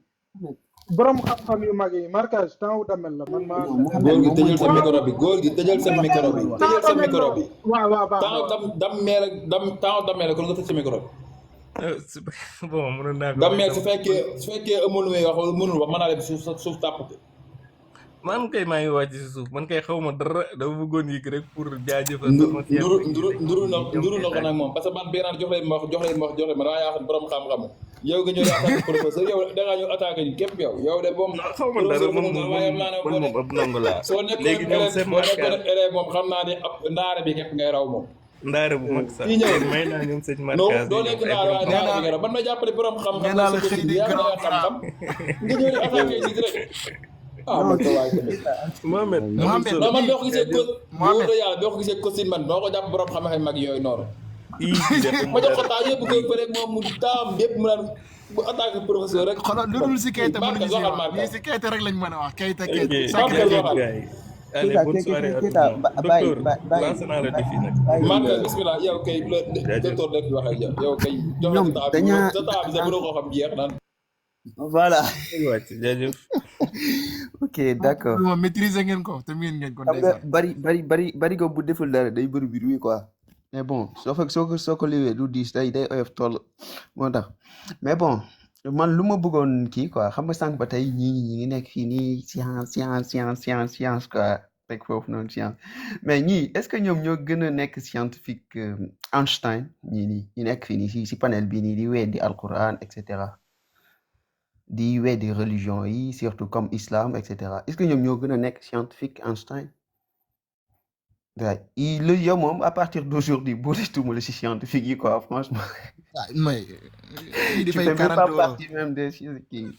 [SPEAKER 4] borom xam-xam yu mag yi marquage temps wu damel la man maa.
[SPEAKER 2] góor gi tëjal sa micro bi góor gi tëjal sa micro bi. tëjal sa micro bi.
[SPEAKER 4] waaw baax
[SPEAKER 2] temps dammee la kon nga tëj sa micro bi.
[SPEAKER 11] bon mënoon naa ko.
[SPEAKER 2] dammee su fekkee amul lu muy wax wala mënul wax mën naa leen suuf tàpp.
[SPEAKER 11] man kay maa ngi wàcc si suuf man kay xaw ma dara dama bëggoon yëg rek pour jaajëfal.
[SPEAKER 2] nduru na ko nag moom parce que man bii naan jox leen ma wax daa yaa xam borom xam-xam yow nga ñëw di attaqué professeur yow da ngaa ñëw attaqué ñu képp yow de moom.
[SPEAKER 11] xaw ma dara moom ab ndongo laa. léegi ñoom seen marquage
[SPEAKER 2] élève moom xam naa ne ab ndaare bi képp ngay raw moom.
[SPEAKER 11] ndaare bu mag sax may naa ñoom seen marquage.
[SPEAKER 2] non doo nekk ndaare waaye ndaare bi ngay raw man ma jàppale borom xam-xam la si ko yaa nga xam-xam nga ñëw di attaqué nit rek. man ko waay
[SPEAKER 11] Mohamed
[SPEAKER 2] man boo ko gisee costume man doo ko jàpp borom xam-xam mag yooyu noonu. ma jox ko temps yëpp koy bëre moom mu taam yëpp mu naan bu attaqué professeur rek.
[SPEAKER 5] xoolal lu dul si Keita mënuñu si wax lii si Keita rek lañ mën a wax Keita.
[SPEAKER 11] allez bonne soirée à tout le
[SPEAKER 12] Keita
[SPEAKER 11] monde docteur lancé naa le défi nag.
[SPEAKER 2] Marc bismillah yow kay la docteur rek wax ak yow kay jox
[SPEAKER 12] ñoom
[SPEAKER 2] la
[SPEAKER 12] dañaa
[SPEAKER 2] sa temps bi sa mënoo koo xam jeex naan
[SPEAKER 12] voilà
[SPEAKER 11] wàcc jaajëf.
[SPEAKER 12] ok d'accord
[SPEAKER 5] moom maîtriser ngeen ko te miin ngeen ko
[SPEAKER 12] xam nga
[SPEAKER 5] ndeysaan.
[SPEAKER 12] bari ko bu deful dara day bëri biir wi quoi mais bon soo ko liwee du diis day oyof toll moo tax mais bon man lu ma bëggoon kii quoi xam nga sànq ba tey ñi ngi nekk fii nii science quoi rek foofu noonu science mais ñii est-ce que ñoom ñoo gën a nekk scientifique que Einstein ñii ñu nekk fii nii si panel bii nii di weddi Alquran et cetera di weddi religion yi surtout comme islam et cetera est-ce que ñoom ñoo gën a nekk scientifique Einstein yow moom à partir d'aujourd'hui booletuma la si scientifique yi quoi franchement
[SPEAKER 5] ah mais
[SPEAKER 12] tu fais même pas partie même des kii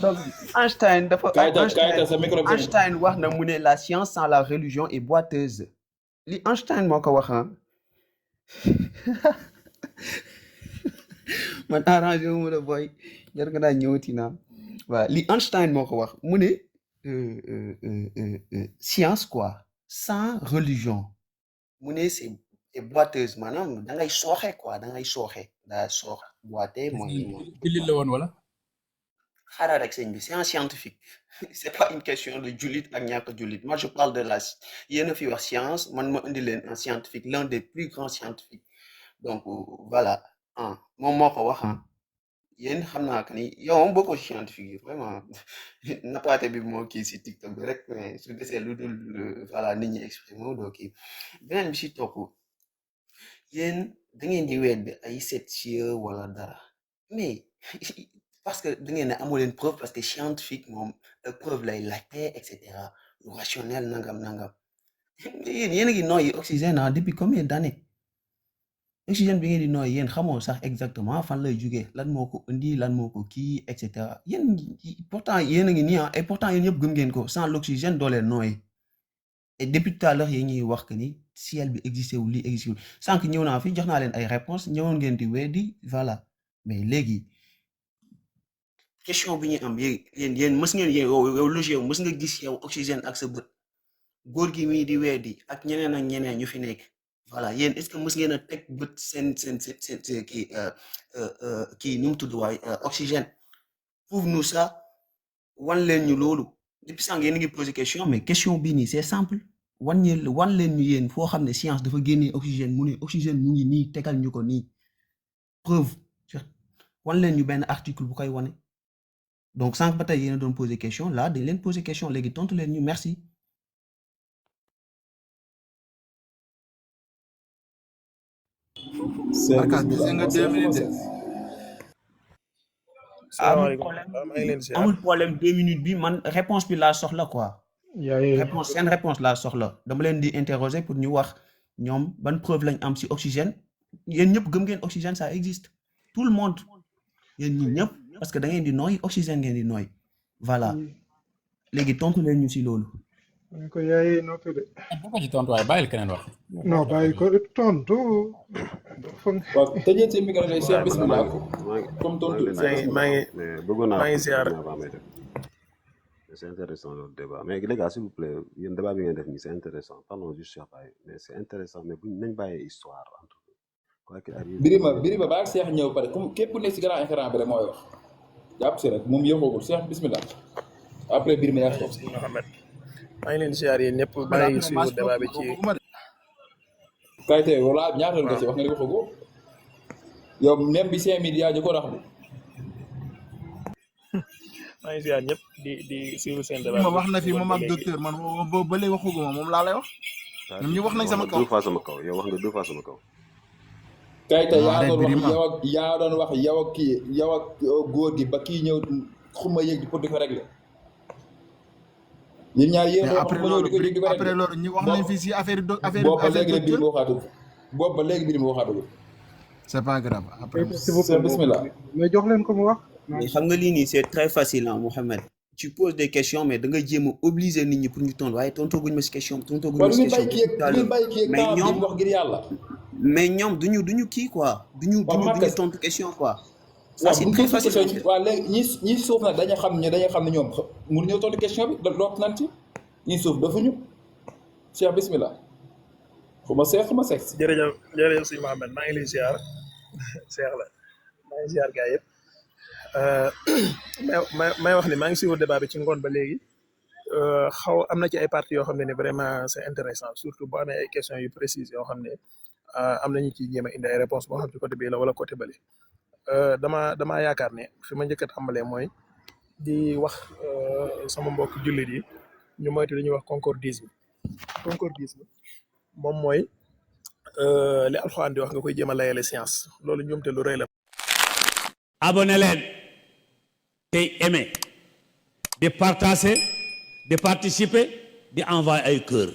[SPEAKER 12] donc Einstein dafa Einstein wax na mu ne la science sans la religion est boiteuse li Einstein moo ko wax man arrangé wu ma la boy jar nga daa ñëwati naa waaw li Einstein moo ko wax mu ne science quoi sans religion mu ne c'est boiteuse maanaam da ngay sooxe quoi da ngay sooxe daa soox boite mooy
[SPEAKER 2] jullit la woon wala
[SPEAKER 12] xaaral rek sëñ bi c'est un scientifique c'est pas une question de jullit ak ñàkk jullit moi je parle de la yéen a fi wax science man ma indi leen un scientifique l'un des plus grands scientifiques donc voilà moom moo ko wax yéen xam naa que ni yow moom bokkoo ci scientifique yi vraiment napaate bi moo kii si TikTok bi rek mais su desee lu dul voilà nit ñi exprimer doo kii beneen bi si topp yéen da ngeen di weddi ay sept cieux wala dara mais parce que da ngeen ne amoo leen preuve parce que scientifique moom preuve lay laajte et cetera lu rationnel nangam yéen a ngi noyyi oxygène depuis combien d'années oxygène bi ngeen di nooy yéen xamoo sax exactement fan lay jógee lan moo ko indi lan moo ko kii et cetera yéen pourtant yéen a ngi nii et pourtant yéen ñëpp gëm ngeen ko sans l'oxygène doo leen nooy et depuis tout à l'heure yéen ñuy wax que ni ciel bi existé wul lii existé wul sànq ñëw naa fi jox naa leen ay réponses ñëwoon ngeen di weddi voilà mais léegi question bi ñu am yéen mës ngeen yow logique mës nga gis yow oxygène ak sa bët góor gi mii di weddi ak ñeneen ñu fi nekk. voilà yéen est-ce que mës ngeen a teg bët seen kii nu mu tudd waay oxygène prouve-nous ça wan leen ñu loolu depuis sànq yéen a ngi posé question mais question bii nii c'est simple wan leen ñu yéen foo xam ne science dafa génnee oxygène mu ne oxygène mu ngi nii tegal ñu ko nii preuve wan leen ñu benn article bu koy wane donc sànq ba tey yéen a doon posé question là dañ leen posé question léegi tontu leen ñu merci. amul problème 2 minutes bi man réponse bi laa soxla quoi. réponse seen réponse laa soxla dama leen di interroger pour ñu wax ñoom ban preuve lañ am ci oxygène yéen ñëpp gëm ngeen oxygène ça existe tout le monde yéen ñi ñëpp parce que da ngeen di nooy oxygène ngeen di nooy voilà léegi tontu leen ñu ci loolu.
[SPEAKER 4] ko yaay noppi de.
[SPEAKER 6] bu ko ci tontu waaye bàyyil keneen wax.
[SPEAKER 4] non bàyyi ko tontu.
[SPEAKER 2] waaw tëjee ci micro bi Cheikh bismillah comme tontu.
[SPEAKER 8] maa ngi ziar. C'est intéressant le débat mais les gars s'il vous plaît yéen débat bi ngeen def nii c'est intéressant pardon juste Cheikh Baye mais c'est intéressant mais buñ nañ bàyyee histoire entre quoi qu'il arrive.
[SPEAKER 2] Birima baal Cheikh ñëw pare comme képp ku nekk si grand écran bi rek mooy wax jàpp si rek moom yëngoogul Cheikh bismillah après Birima yaa toog.
[SPEAKER 13] maa ngi leen di ziar yéen ñëpp bàyyi suivre débat bi ci.
[SPEAKER 2] kayite wala ñaata nga ci wax nga ne waxagoo yow même bi 5000 yaa jëkkoon wax bi.
[SPEAKER 13] maa ngi ziar ñëpp di suivre seen débat.
[SPEAKER 5] ma wax na fi moom ak docteur man ba léegi waxuguma moom laa lay wax. ñoom ñu wax nañ sama kaw
[SPEAKER 8] deux fois sama kaw yow wax nga deux fois sama kaw.
[SPEAKER 2] kayite yaa doon wax yow ak kii yow ak góor gi ba kii ñëw xuma yëg di pour di ko régler. yéen ñaar yéen
[SPEAKER 5] après loolu ñu wax nañ fi si affaire
[SPEAKER 2] boobu ba léegi biir mi waxaatugul boobu ba léegi biir mi waxaatugul.
[SPEAKER 5] c'est pas grave après.
[SPEAKER 2] bismillah
[SPEAKER 4] mais jox leen ko mu wax.
[SPEAKER 12] mais xam nga lii nii c'est très facile hein Mohamed tu poses des questions mais da nga jéem a obliger nit ñi pour ñu tontu waaye tontooguñ ma si question tontooguñ ma si question mais ñoom duñu kii quoi duñu tontu question quoi. ça c'est très facile.
[SPEAKER 2] waaw léegi ñi suuf nag dañu xam ne ñoom mënuñoo tontu question bi loolu nan ci ñi suuf dafuñu Cheikh bismillah xuma seex xuma seex
[SPEAKER 13] jërëjëf jërëjëf sëñ Mohamed maa ngi lay ziar Cheikh la maa ngi ziar gars yëpp may wax ni maa ngi suivre débat bi ci ngoon ba léegi xaw am na ci ay parties yoo xam ne ni vraiment c'est intéressant surtout boo amee ay questions yu précises yoo xam ne am nañu ci jéem a indi ay réponses boo xam ci côté bii la wala côté bële damaa yaakaar ne fi ma njëkk a tàmbalee mooy di wax sama mbokk jullit yi ñu moytu li ñuy wax concordisme moom mooy li alxuraan di wax nga koy jéem a layale science loolu ñoomte lu rëy la.
[SPEAKER 14] abonné leen tey aimé di partager di participer di envoyer ay cœur